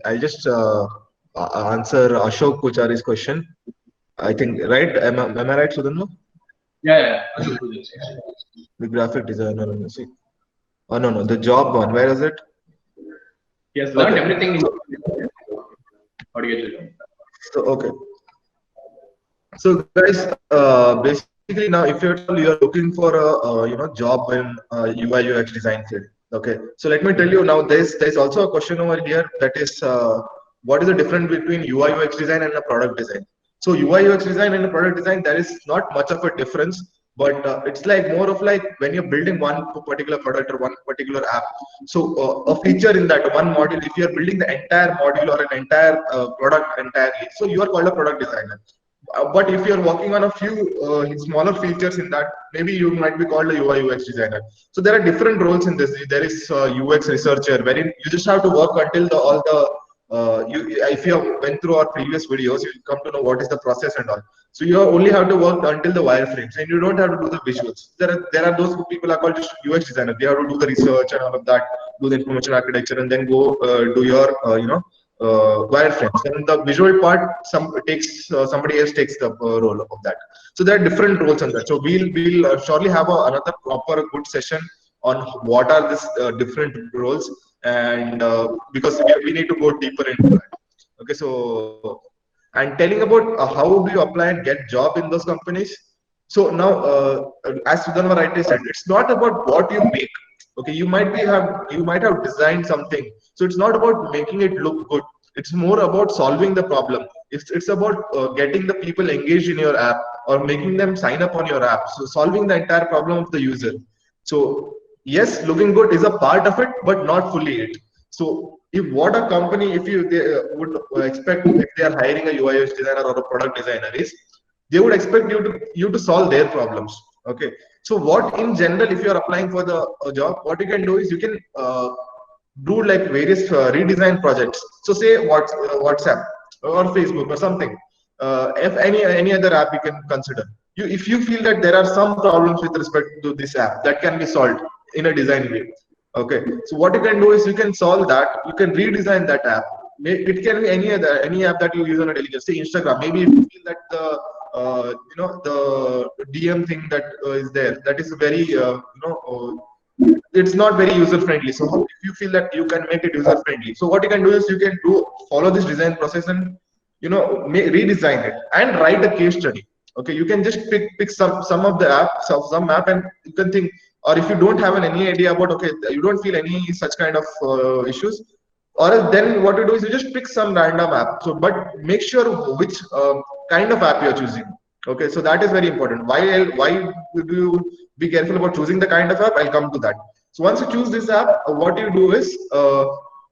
I'll just answer Ashok Puchari's question. I think right. Am I right, Sudhanu? Yeah. The graphic designer. See. Oh no, the job one. Where is it? He has learned everything. How do you get it? So okay. So guys, basically now if you're looking for a job in UI UX design field. Okay. So let me tell you now. There's also a question over here that is what is the difference between UI UX design and a product design? So UI UX design and a product design, there is not much of a difference, but it's like more of like when you're building one particular product or one particular app. So a feature in that one module, if you're building the entire module or an entire product entirely, so you are called a product designer. But if you're working on a few smaller features in that, maybe you might be called a UI UX designer. So there are different roles in this. There is UX researcher, wherein you just have to work until all the if you have went through our previous videos, you come to know what is the process and all. So you only have to work until the wireframes, and you don't have to do the visuals. There are those people are called just UX designers. They have to do the research and all of that, do the information architecture, and then go do your wireframes. And the visual part, somebody else takes the role of that. So there are different roles on that. So we'll surely have another proper good session on what are these different roles, and because we need to go deeper into that. Okay, so and telling about how do you apply and get job in those companies. So now, as Sudhanva rightly said, it's not about what you make. Okay, you might have designed something, so it's not about making it look good. It's more about solving the problem. It's about getting the people engaged in your app or making them sign up on your app. So solving the entire problem of the user. So yes, looking good is a part of it, but not fully it. So if what a company, if you they, would expect, if they are hiring a UI UX designer or a product designer, is they would expect you to solve their problems. Okay. So what in general, if you are applying for the job, what you can do is you can do like various redesign projects. So say WhatsApp or Facebook or something. If any other app you can consider. If you feel that there are some problems with respect to this app that can be solved in a design way. Okay. So what you can do is you can solve that. You can redesign that app. It can be any app that you use on a daily basis. Say Instagram. Maybe if you feel that the DM thing that is there, that is very it's not very user friendly. So if you feel that you can make it user friendly, so what you can do is you can follow this design process and redesign it and write a case study. Okay, you can just pick some of the apps, some app, and you can think, or if you don't have any idea about, okay, you don't feel any such kind of issues, or then what you do is you just pick some random app. So but make sure which kind of app you're choosing. Okay, so that is very important. Why do you be careful about choosing the kind of app? I'll come to that. So once you choose this app, what you do is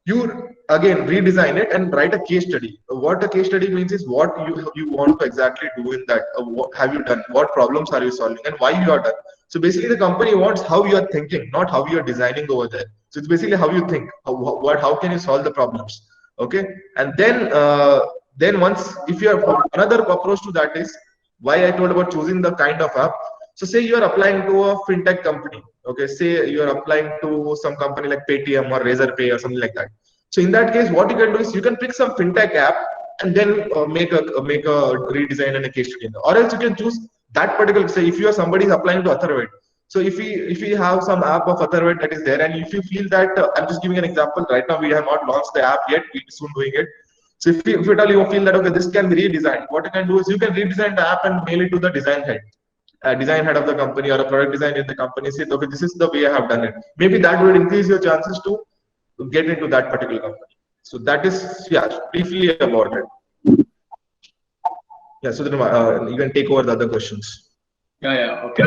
you again redesign it and write a case study. What a case study means is what you want to exactly do in that. What have you done? What problems are you solving, and why you are done? So basically, the company wants how you are thinking, not how you are designing over there. So it's basically how you think. How can you solve the problems? Okay, and then once, if you have another approach to that is why I told about choosing the kind of app. So say you are applying to a fintech company. Okay, say you are applying to some company like Paytm or Razorpay or something like that. So in that case, what you can do is you can pick some fintech app and then make a redesign and a case study. Or else you can choose that particular. Say if you are somebody is applying to Atharved. So if we have some app of Atharved that is there, and if you feel that I'm just giving an example. Right now we have not launched the app yet. We'll be soon doing it. So if at all you feel that okay, this can be redesigned, what you can do is you can redesign the app and mail it to the design head of the company or a product designer in the company. Say okay, this is the way I have done it. Maybe that would increase your chances to get into that particular company. So that is briefly about it. Yeah, so then you can take over the other questions. Yeah, okay.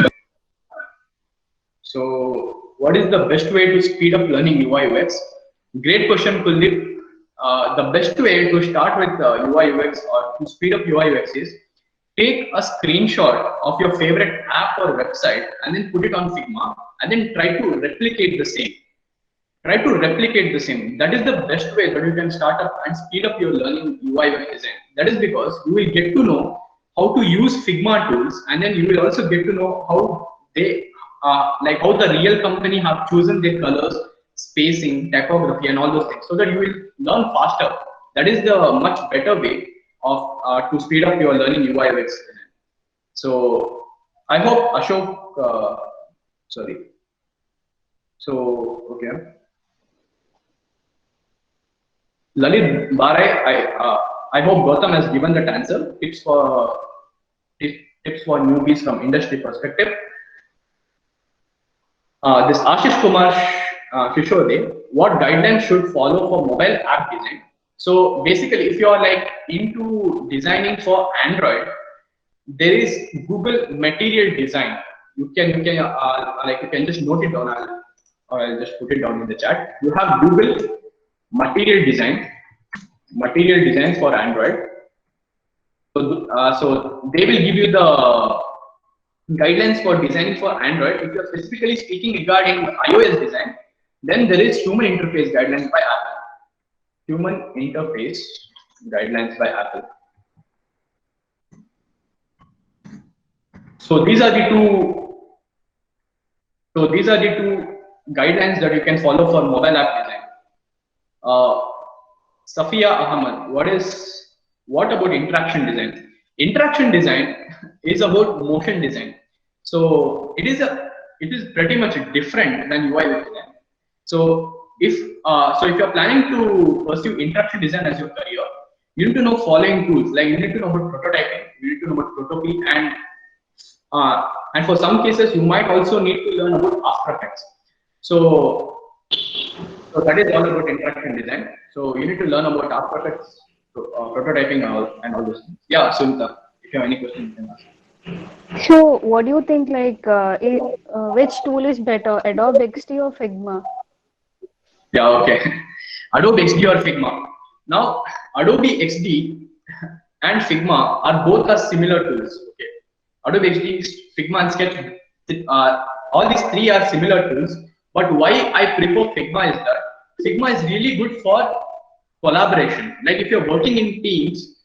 So, what is the best way to speed up learning UI UX? Great question, Kuldeep. The best way to start with UI UX or to speed up UI UX is take a screenshot of your favorite app or website and then put it on Figma and then try to replicate the same. Try to replicate the same. That is the best way that you can start up and speed up your learning UI web design. That is because you will get to know how to use Figma tools, and then you will also get to know how they like how the real company have chosen their colors, spacing, typography, and all those things, so that you will learn faster. That is the much better way of to speed up your learning UI UX. So I hope Ashok, sorry. So okay. Lalit Barai, I hope Gautam has given that answer. Tips for newbies from industry perspective. This Ashish Kumar Shishode, what guidelines should follow for mobile app design? So basically, if you are like into designing for Android, there is Google Material Design. You can just note it down. I'll just put it down in the chat. You have Google Material Design for Android. So they will give you the guidelines for designing for Android. If you are specifically speaking regarding iOS design, then there is Human Interface Guidelines by Apple. Human Interface Guidelines by Apple. So these are the two. So these are the two guidelines that you can follow for mobile app design. Safia Ahmad, what about interaction design? Interaction design is about motion design. So it is pretty much different than UI design. So if you're planning to pursue interaction design as your career, you need to know following tools. Like you need to know about prototyping, you need to know about Protopie, and for some cases you might also need to learn about After Effects. So that is all about interaction design. So you need to learn about After Effects, prototyping, and all those things. Yeah, Sunita, if you have any questions, you can ask. So, what do you think? Like, which tool is better, Adobe XD or Figma? Yeah, okay. Adobe XD or Figma. Now, Adobe XD and Figma are both similar tools. Okay. Adobe XD, Figma, and Sketch. All these three are similar tools. But why I prefer Figma is that Figma is really good for collaboration. Like if you're working in teams,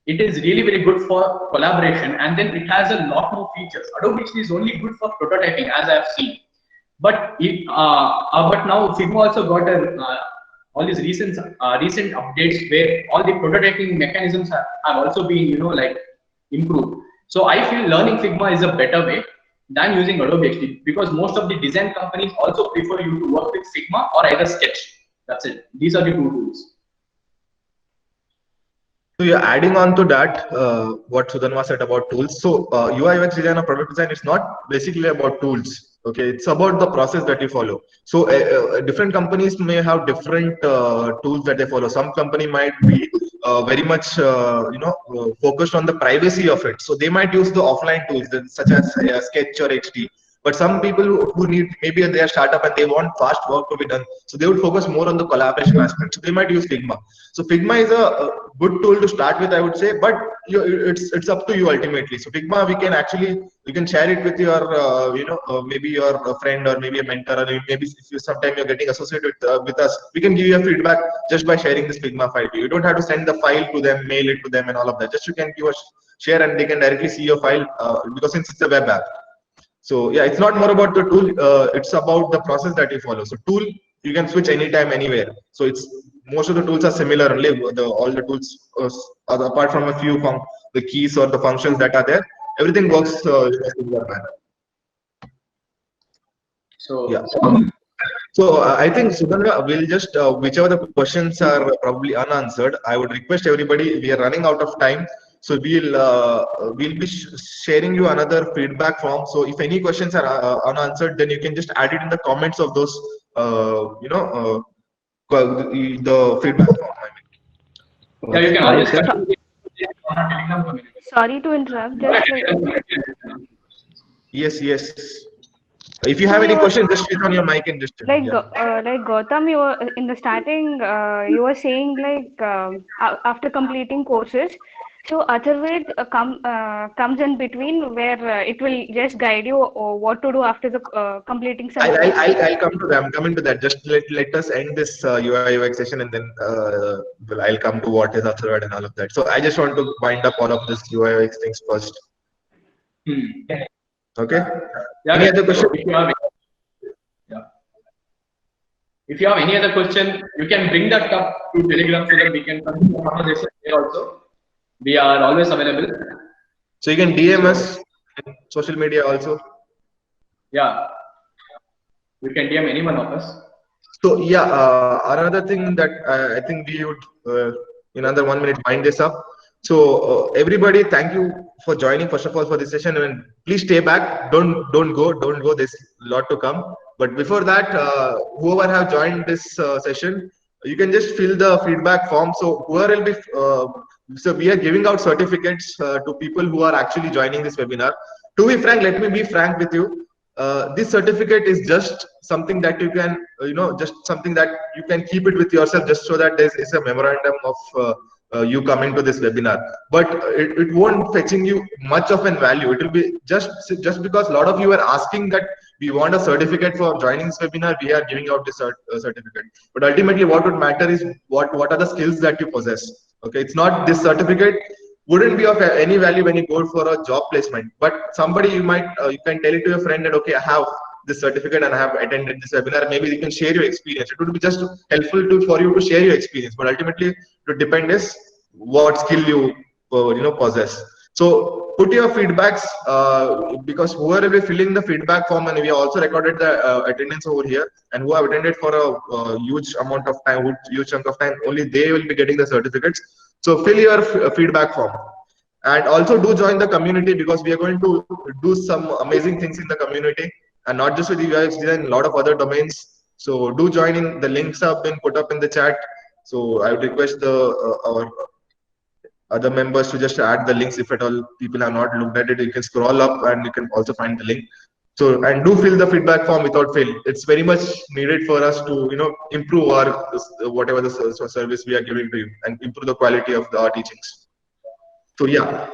it is really very good for collaboration, and then it has a lot more features. Adobe XD is only good for prototyping, as I have seen. But now Figma also got all these recent updates where all the prototyping mechanisms have also been improved. So I feel learning Figma is a better way than using Adobe XD, because most of the design companies also prefer you to work with Figma or either Sketch. That's it. These are the two tools. So you're adding on to that, what Sudhanva said about tools. So UI UX design or product design is not basically about tools. Okay, it's about the process that you follow. So different companies may have different tools that they follow. Some company might be very much focused on the privacy of it. So they might use the offline tools such as Sketch or XD. But some people who need, maybe they are startup and they want fast work to be done, so they would focus more on the collaboration aspect. So they might use Figma. So Figma is a good tool to start with, I would say, but it's up to you ultimately. So Figma, you can share it with your maybe your friend or maybe a mentor, or maybe if you sometime you're getting associated with us, we can give you a feedback just by sharing this Figma file. You don't have to send the file to them, mail it to them, and all of that. Just you can give a share and they can directly see your file because since it's a web app. So yeah, it's not more about the tool, it's about the process that you follow. So tool, you can switch anytime, anywhere. So it's most of the tools are similar. Only all the tools, apart from a few the keys or the functions that are there, everything works in a similar manner. So yeah. So I think Sudhanva will just whichever the questions are probably unanswered, I would request everybody. We are running out of time. So we'll be sharing you another feedback form. So if any questions are unanswered, then you can just add it in the comments of those, the feedback form. Yeah, you can always. Sorry to interrupt. Just like, yes. If you have any questions, just switch on your mic and just like Gautam, you were in the starting. You were saying like after completing courses, So Atharved comes in between where it will just guide you what to do after the completing some course. I'll come to that. I'm coming to that. Just let us end this UI UX session, and then I'll come to what is Atharved and all of that. So I just want to wind up all of this UI UX things first. Okay. Yeah, Any other question? If you have any other question, you can bring that up to Telegram so that we can continue the conversation there also. We are always available. So you can DM us in social media also. Yeah, you can DM any one of us. So yeah, another thing that I think we would in another 1 minute wind this up. So everybody, thank you for joining first of all for this session, and please stay back. Don't go. There's a lot to come. But before that, whoever have joined this session, you can just fill the feedback form. So whoever will be, so we are giving out certificates to people who are actually joining this webinar. To be frank, let me be frank with you. This certificate is just something that you can, just something that you can keep it with yourself, just so that there is a memorandum of you coming to this webinar. But it won't fetching you much of an value. It will be just because a lot of you are asking that we want a certificate for joining this webinar, we are giving out this certificate. But ultimately, what would matter is what are the skills that you possess. Okay, it's not this certificate wouldn't be of any value when you go for a job placement, but somebody you might you can tell it to your friend that okay, I have this certificate and I have attended this webinar. Maybe you can share your experience. It would be just helpful for you to share your experience, but ultimately it depends is what skill you possess. So put your feedbacks because whoever will be filling the feedback form, and we also recorded the attendance over here, and who have attended for a huge amount of time, huge chunk of time, only they will be getting the certificates. So fill your feedback form, and also do join the community because we are going to do some amazing things in the community, and not just with UX design, a lot of other domains. So do join in. The links have been put up in the chat. So I would request our other members to just add the links if at all people have not looked at it. You can scroll up and you can also find the link. So, and do fill the feedback form without fail. It's very much needed for us to improve our whatever the service we are giving to you and improve the quality of our teachings. So yeah,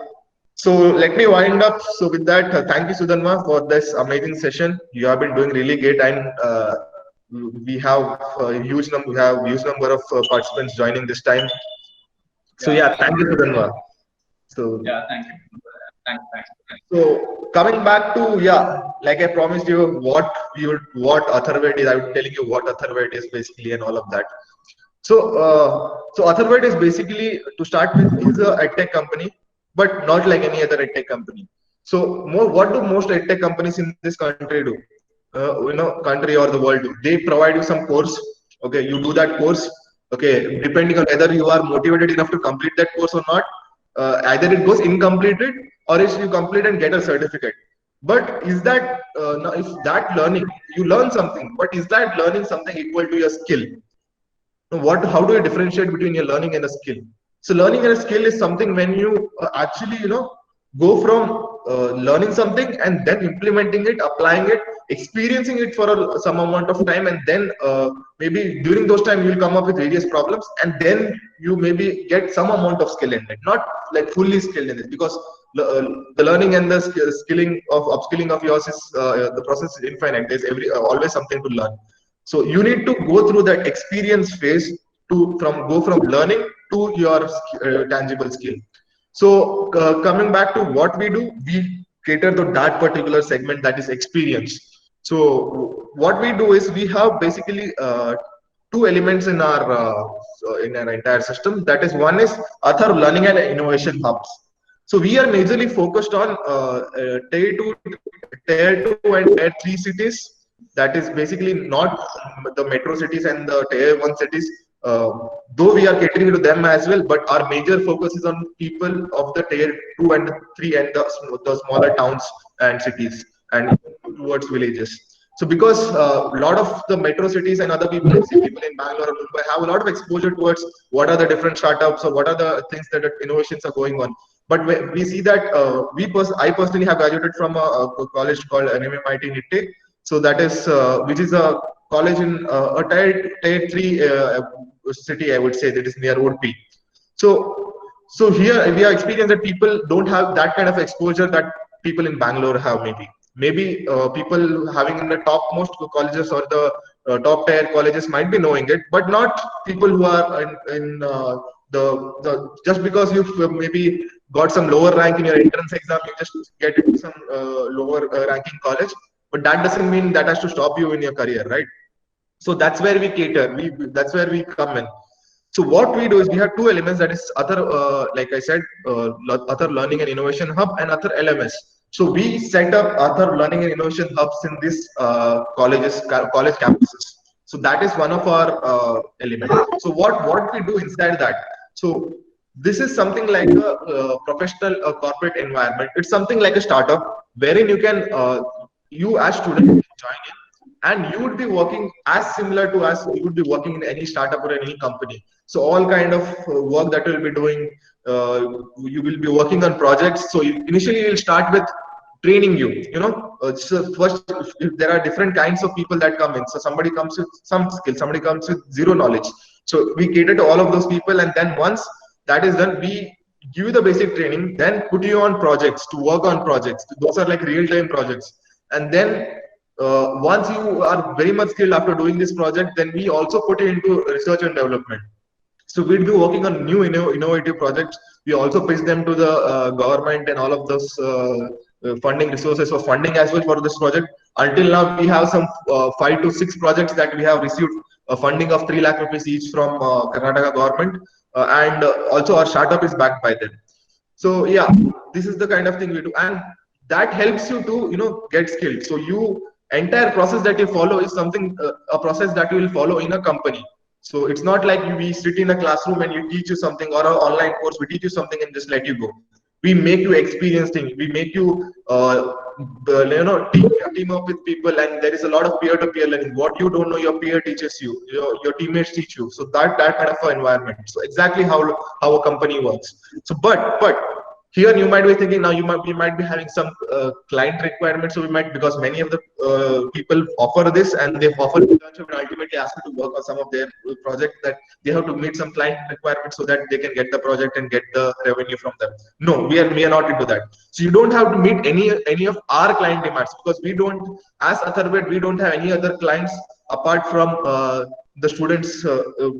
so let me wind up. So with that, thank you Sudhanma for this amazing session. You have been doing really great, and we have a huge number of participants joining this time. So yeah, thank you Sudhanma. So yeah, thank you. Thanks. So coming back to like I promised you, what Atharved is. I was telling you what Atharved is basically and all of that. So Atharved is basically, to start with, is a edtech company, but not like any other edtech company. So what do most edtech companies in this country do? Country or the world do? They provide you some course. Okay, you do that course. Okay, depending on whether you are motivated enough to complete that course or not, either it goes incompleted or if you complete and get a certificate. But is that if that learning, you learn something, but is that learning something equal to your skill? How do you differentiate between your learning and a skill? So learning and a skill is something when you actually go from learning something and then implementing it, applying it, experiencing it for some amount of time, and then maybe during those time you will come up with various problems, and then you maybe get some amount of skill in it, not like fully skilled in it, because the learning and the skilling of upskilling of yours is the process is infinite. There's always something to learn. So you need to go through that experience phase to go from learning to your tangible skill. So coming back to what we do, we cater to that particular segment, that is experience. So what we do is we have basically two elements in our entire system. That is, one is Atharv Learning and Innovation Hubs. So we are majorly focused on tier 2 and tier 3 cities. That is basically not the metro cities and the tier 1 cities, though we are catering to them as well, but our major focus is on people of the tier 2 and 3 and the smaller towns and cities and towards villages. So because a lot of the metro cities and other people in Bangalore or Mumbai have a lot of exposure towards what are the different startups or what are the things that innovations are going on. But we see that I personally have graduated from a college called NMMIT NITTE. So that is which is a college in a tier 3 city, I would say, that is near Udupi. So So here we have experienced that people don't have that kind of exposure that people in Bangalore have. Maybe people having in the topmost colleges or the top tier colleges might be knowing it, but not people who are in the just because you've maybe got some lower rank in your entrance exam, you just get into some lower ranking college, but that doesn't mean that has to stop you in your career, right? So that's where we cater. That's where we come in. So what we do is we have two elements, that is other, like I said, other learning and innovation hub and other LMS. So we set up other learning and innovation hubs in these college campuses. So that is one of our elements. So what we do inside that? So this is something like a professional corporate environment. It's something like a startup wherein you can you as student join in, and you would be working as similar to as you would be working in any startup or any company. So all kind of work that you'll be doing, you will be working on projects. So initially you'll start with training you. So first, there are different kinds of people that come in. So somebody comes with some skill, somebody comes with zero knowledge. So we cater to all of those people, and then once that is done, we give you the basic training, then put you on projects to work on projects. Those are like real-time projects, and then once you are very much skilled after doing this project, then we also put it into research and development. So we'll be working on new innovative projects. We also pitch them to the government and all of those funding resources for funding as well for this project. Until now, we have some 5 to 6 projects that we have received funding of 3 lakh rupees each from Karnataka government, and also our startup is backed by them. So yeah, this is the kind of thing we do, and that helps you to get skilled. So you entire process that you follow is something a process that you will follow in a company. So it's not like we sit in a classroom and you teach you something, or an online course we teach you something and just let you go. We make you experience things. We make you team up with people, and there is a lot of peer-to-peer learning. What you don't know, your peer teaches you, your teammates teach you. So that kind of an environment. So exactly how a company works. So but here you might be thinking, now we might be having some client requirements. So we might, because many of the people offer this and they've offered internship and ultimately ask you to work on some of their projects, that they have to meet some client requirements so that they can get the project and get the revenue from them. No, we are not into that. So you don't have to meet any of our client demands, because we don't, as Atharved, we don't have any other clients apart from the students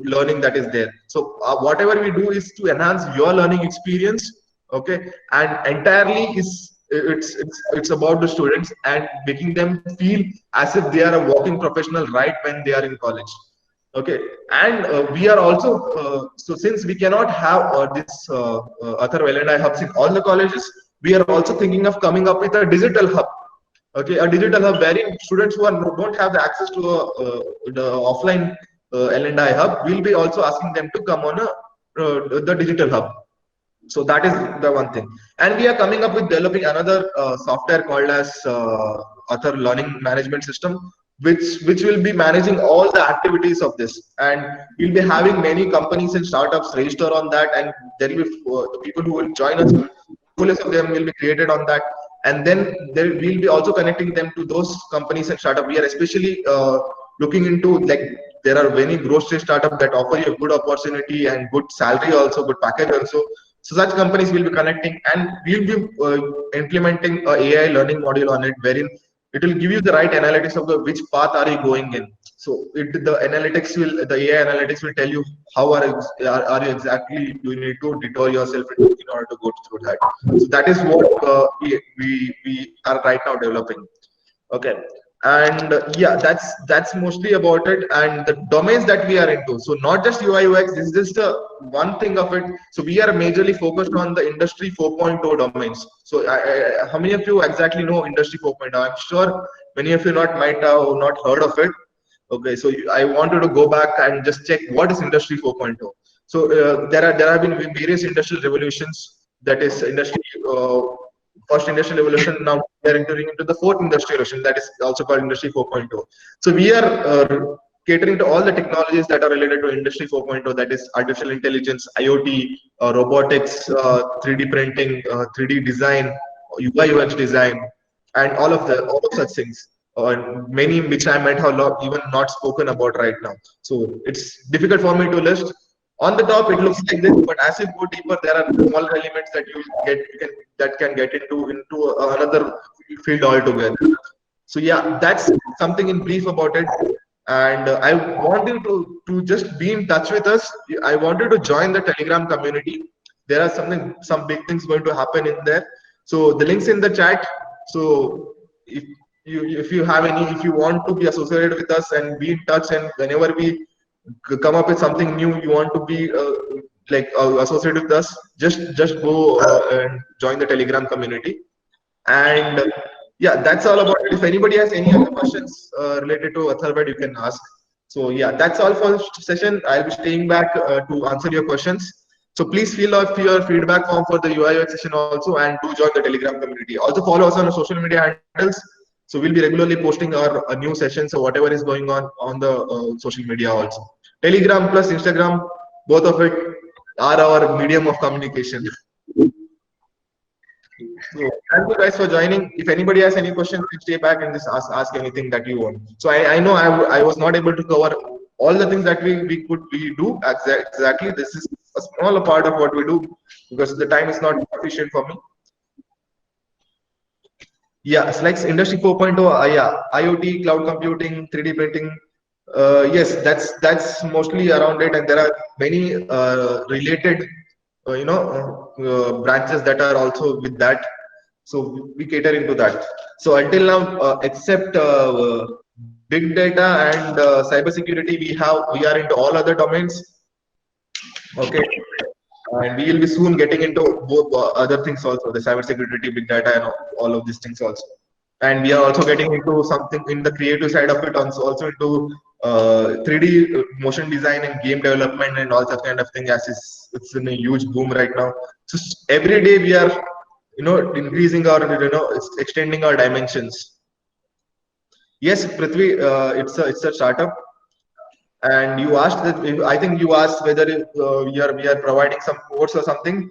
learning that is there. So whatever we do is to enhance your learning experience. Okay, and entirely it's about the students and making them feel as if they are a working professional right when they are in college. Okay, and we are also so since we cannot have this other L&I hubs in all the colleges, we are also thinking of coming up with a digital hub. Okay, a digital hub wherein students who don't have the access to the offline L&I hub, we'll be also asking them to come on the digital hub. So that is the one thing. And we are coming up with developing another software called as Author Learning Management System, which will be managing all the activities of this. And we'll be having many companies and startups register on that, and there will be the people who will join us. Portfolios of them will be created on that, and then we'll be also connecting them to those companies and startups. We are especially looking into, like, there are many growth stage startups that offer you a good opportunity and good salary, also good package also. So such companies will be connecting, and we'll be implementing a AI learning module on it, wherein it will give you the right analytics of which path are you going in. So the AI analytics will tell you how are you exactly you need to detour yourself in order to go through that. So that is what we are right now developing. Okay. And yeah, that's mostly about it, and the domains that we are into. So not just UI UX, this is just one thing of it. So we are majorly focused on the industry 4.0 domains. So how many of you exactly know industry 4.0? I'm sure many of you might have not heard of it. Okay, so I wanted to go back and just check what is industry 4.0. So there have been various industrial revolutions. That is industry first industrial revolution. Now we are entering into the fourth industrial revolution, that is also called industry 4.0. So we are catering to all the technologies that are related to industry 4.0, that is artificial intelligence, IoT, robotics, 3D printing, 3D design, UI UX design, and all of such things. Many which I might have even not spoken about right now. So it's difficult for me to list. On the top, it looks like this, but as you go deeper, there are smaller elements that that can get into another field altogether. So yeah, that's something in brief about it. And I want you to just be in touch with us. I want you to join the Telegram community. There are some big things going to happen in there. So the links in the chat. So if you have any, if you want to be associated with us and be in touch, and whenever we come up with something new, you want to be associated with us, just go and join the Telegram community. And yeah, that's all about it. If anybody has any other questions related to Atharvad, you can ask. So yeah, that's all for this session. I'll be staying back to answer your questions. So please fill out your feedback form for the UI UX session also, and do join the Telegram community. Also follow us on our social media handles. So we'll be regularly posting our new sessions or whatever is going on the social media also. Telegram plus Instagram, both of it are our medium of communication. So thank you guys for joining. If anybody has any questions, please stay back and just ask anything that you want. So I know I was not able to cover all the things that we do exactly. This is a smaller part of what we do because the time is not sufficient for me. Yeah, it's like Industry 4.0. Yeah, IoT, cloud computing, 3D printing. Yes, that's mostly around it, and there are many related branches that are also with that. So we cater into that. So until now, except big data and cybersecurity, we are into all other domains. Okay, and we will be soon getting into both other things also, the cybersecurity, big data, and all of these things also. And we are also getting into something in the creative side of it, also into 3D motion design and game development and all that kind of thing. As it's in a huge boom right now. So every day we are, increasing our, extending our dimensions. Yes, Prithvi, it's a startup. And you asked that, I think you asked whether we are providing some course or something.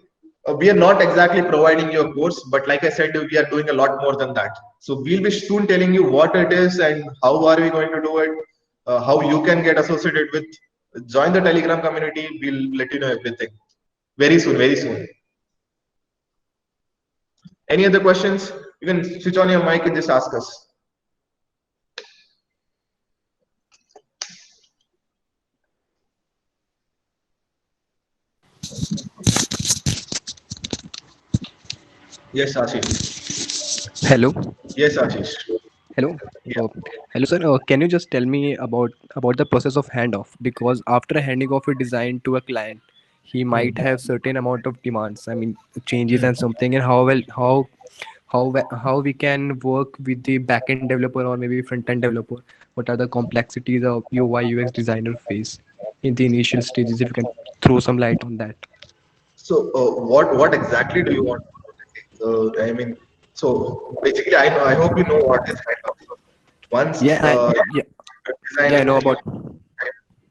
We are not exactly providing your course, but like I said, we are doing a lot more than that. So we'll be soon telling you what it is and how are we going to do it, how you can get associated with. Join the Telegram community. We'll let you know everything very soon, very soon. Any other questions? You can switch on your mic and just ask us. Yes, Ashish. Hello. Yes, Ashish. Hello. Yeah. Hello, sir. Can you just tell me about the process of handoff? Because after handing off a design to a client, he might have certain amount of demands. I mean, changes and something, and how we can work with the backend developer or maybe front end developer. What are the complexities of UI UX designer face in the initial stages? If you can throw some light on that. So, what exactly do you want? I mean, so basically, I hope you know what is kind of once Yeah, yeah, design yeah. I know about.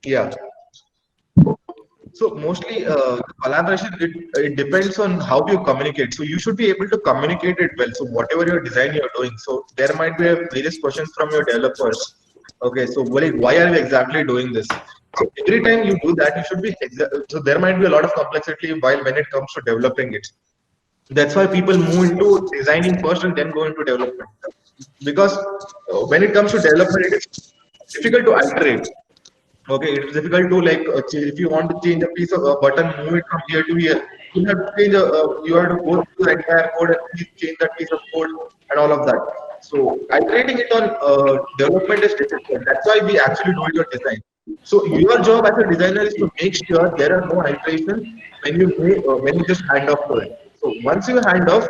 yeah. So mostly collaboration, it depends on how you communicate. So you should be able to communicate it well. So whatever your design you're doing, so there might be various questions from your developers. Okay, so why are we exactly doing this? So every time you do that, you should be so there might be a lot of complexity while when it comes to developing it. That's why people move into designing first and then go into development. Because when it comes to development, it is difficult to iterate. Okay, it is difficult to if you want to change a piece of a button, move it from here to here. You have to change. You have to go through the entire code and please change that piece of code and all of that. So iterating it on development is difficult. That's why we actually do your design. So your job as a designer is to make sure there are no iterations when you just hand off to it. So once you hand off,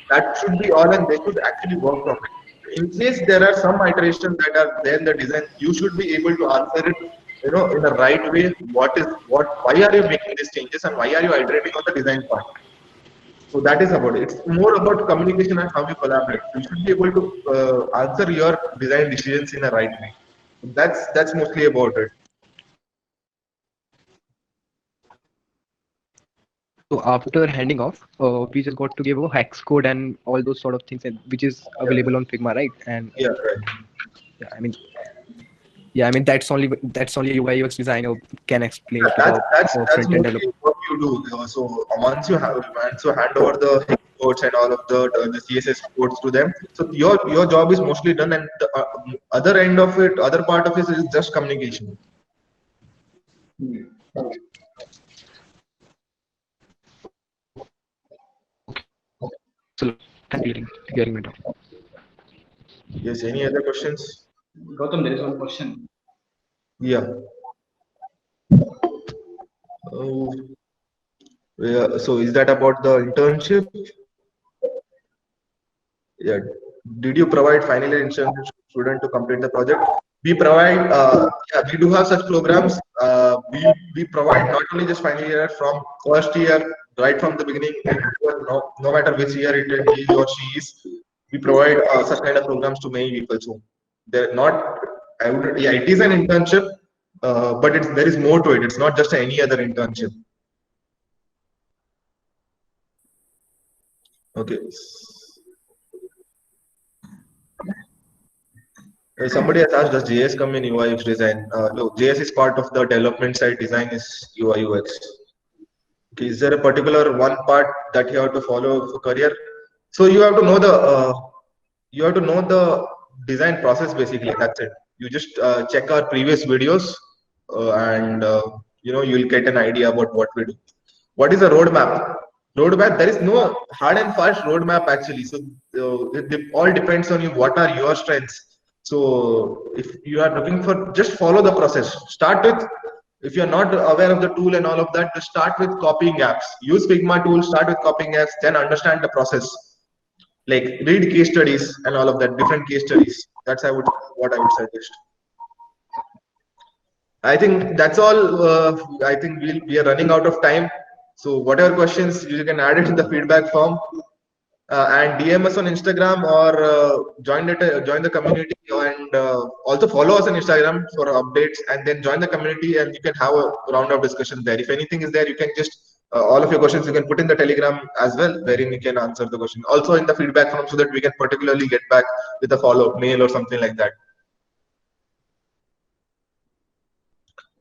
that should be all, and they should actually work from it. In case there are some iterations that are there in the design, you should be able to answer it, in the right way. Why are you making these changes, and why are you iterating on the design part? So that is about it. It's more about communication and how you collaborate. You should be able to answer your design decisions in a right way. That's mostly about it. So after handing off, we just got to give a hex code and all those sort of things, and which is Yeah, available on Figma, right? And yeah, right. yeah, I mean, Yeah, I mean that's only a UI UX designer can explain to That's the that's front end mostly developer. what you do. So once you hand over the codes and all of the CSS codes to them, so your job is mostly done, and the other end of it, other part of it is just communication. So getting me down. Yes. Any other questions? Gautam, there is one question. Yeah. Oh, yeah. So is that about the internship? Yeah. Did you provide final year internship to student to complete the project? We provide. Yeah, we do have such programs. We provide not only just final year from first year, right from the beginning, no matter which year he or she is. We provide such kind of programs to many people. So they're not. I would. Yeah, it is an internship, but there is more to it. It's not just any other internship. Okay. Somebody has asked, does JS come in UI UX design? No, JS is part of the development side. Design is UI UX. Okay, is there a particular one part that you have to follow for career? So you have to know the design process basically. That's it. You just check our previous videos, and you'll get an idea about what we do. What is a roadmap? Roadmap. There is no hard and fast roadmap actually. So it all depends on you. What are your strengths? So if you are looking for, just follow the process. Start with, if you're not aware of the tool and all of that, just start with copying apps. Use Figma tool. Start with copying apps. Then understand the process. Like read case studies and all of that, different case studies. That's what I would suggest. I think that's all. I think we are running out of time. So whatever questions, you can add it in the feedback form, and DM us on Instagram, or join the community, and also follow us on Instagram for updates, and then join the community, and you can have a round of discussion there. If anything is there, you can just all of your questions you can put in the Telegram as well, wherein you can answer the question. Also in the feedback form, so that we can particularly get back with a follow-up mail or something like that.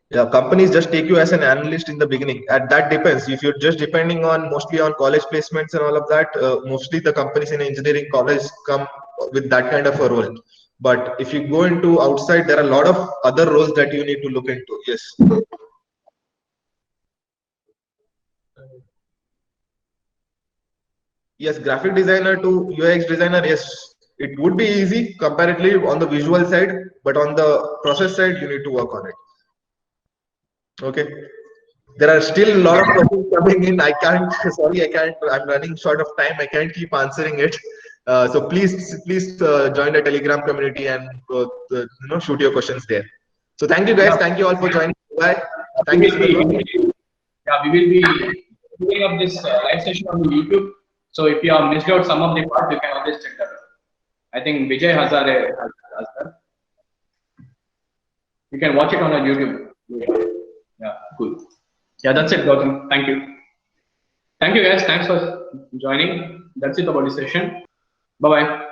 Yeah, companies just take you as an analyst in the beginning. And that depends. If you're just depending on mostly on college placements and all of that, mostly the companies in engineering college come with that kind of a role. But if you go into outside, there are a lot of other roles that you need to look into. Yes. Yes, graphic designer to UX designer. Yes, it would be easy comparatively on the visual side, but on the process side, you need to work on it. Okay. There are still a lot of questions coming in. I can't, sorry, I can't, I'm running short of time. I can't keep answering it. So please join the Telegram community and shoot your questions there. So thank you guys. Thank you all for joining. Bye. Thank you. We will be putting up this live session on YouTube. So if you have missed out some of the part, you can always check that out. I think Vijay Hazare has that. You can watch it on our YouTube. Yeah, cool. Yeah, that's it, Gautam. Thank you. Thank you, guys. Thanks for joining. That's it about the session. Bye-bye.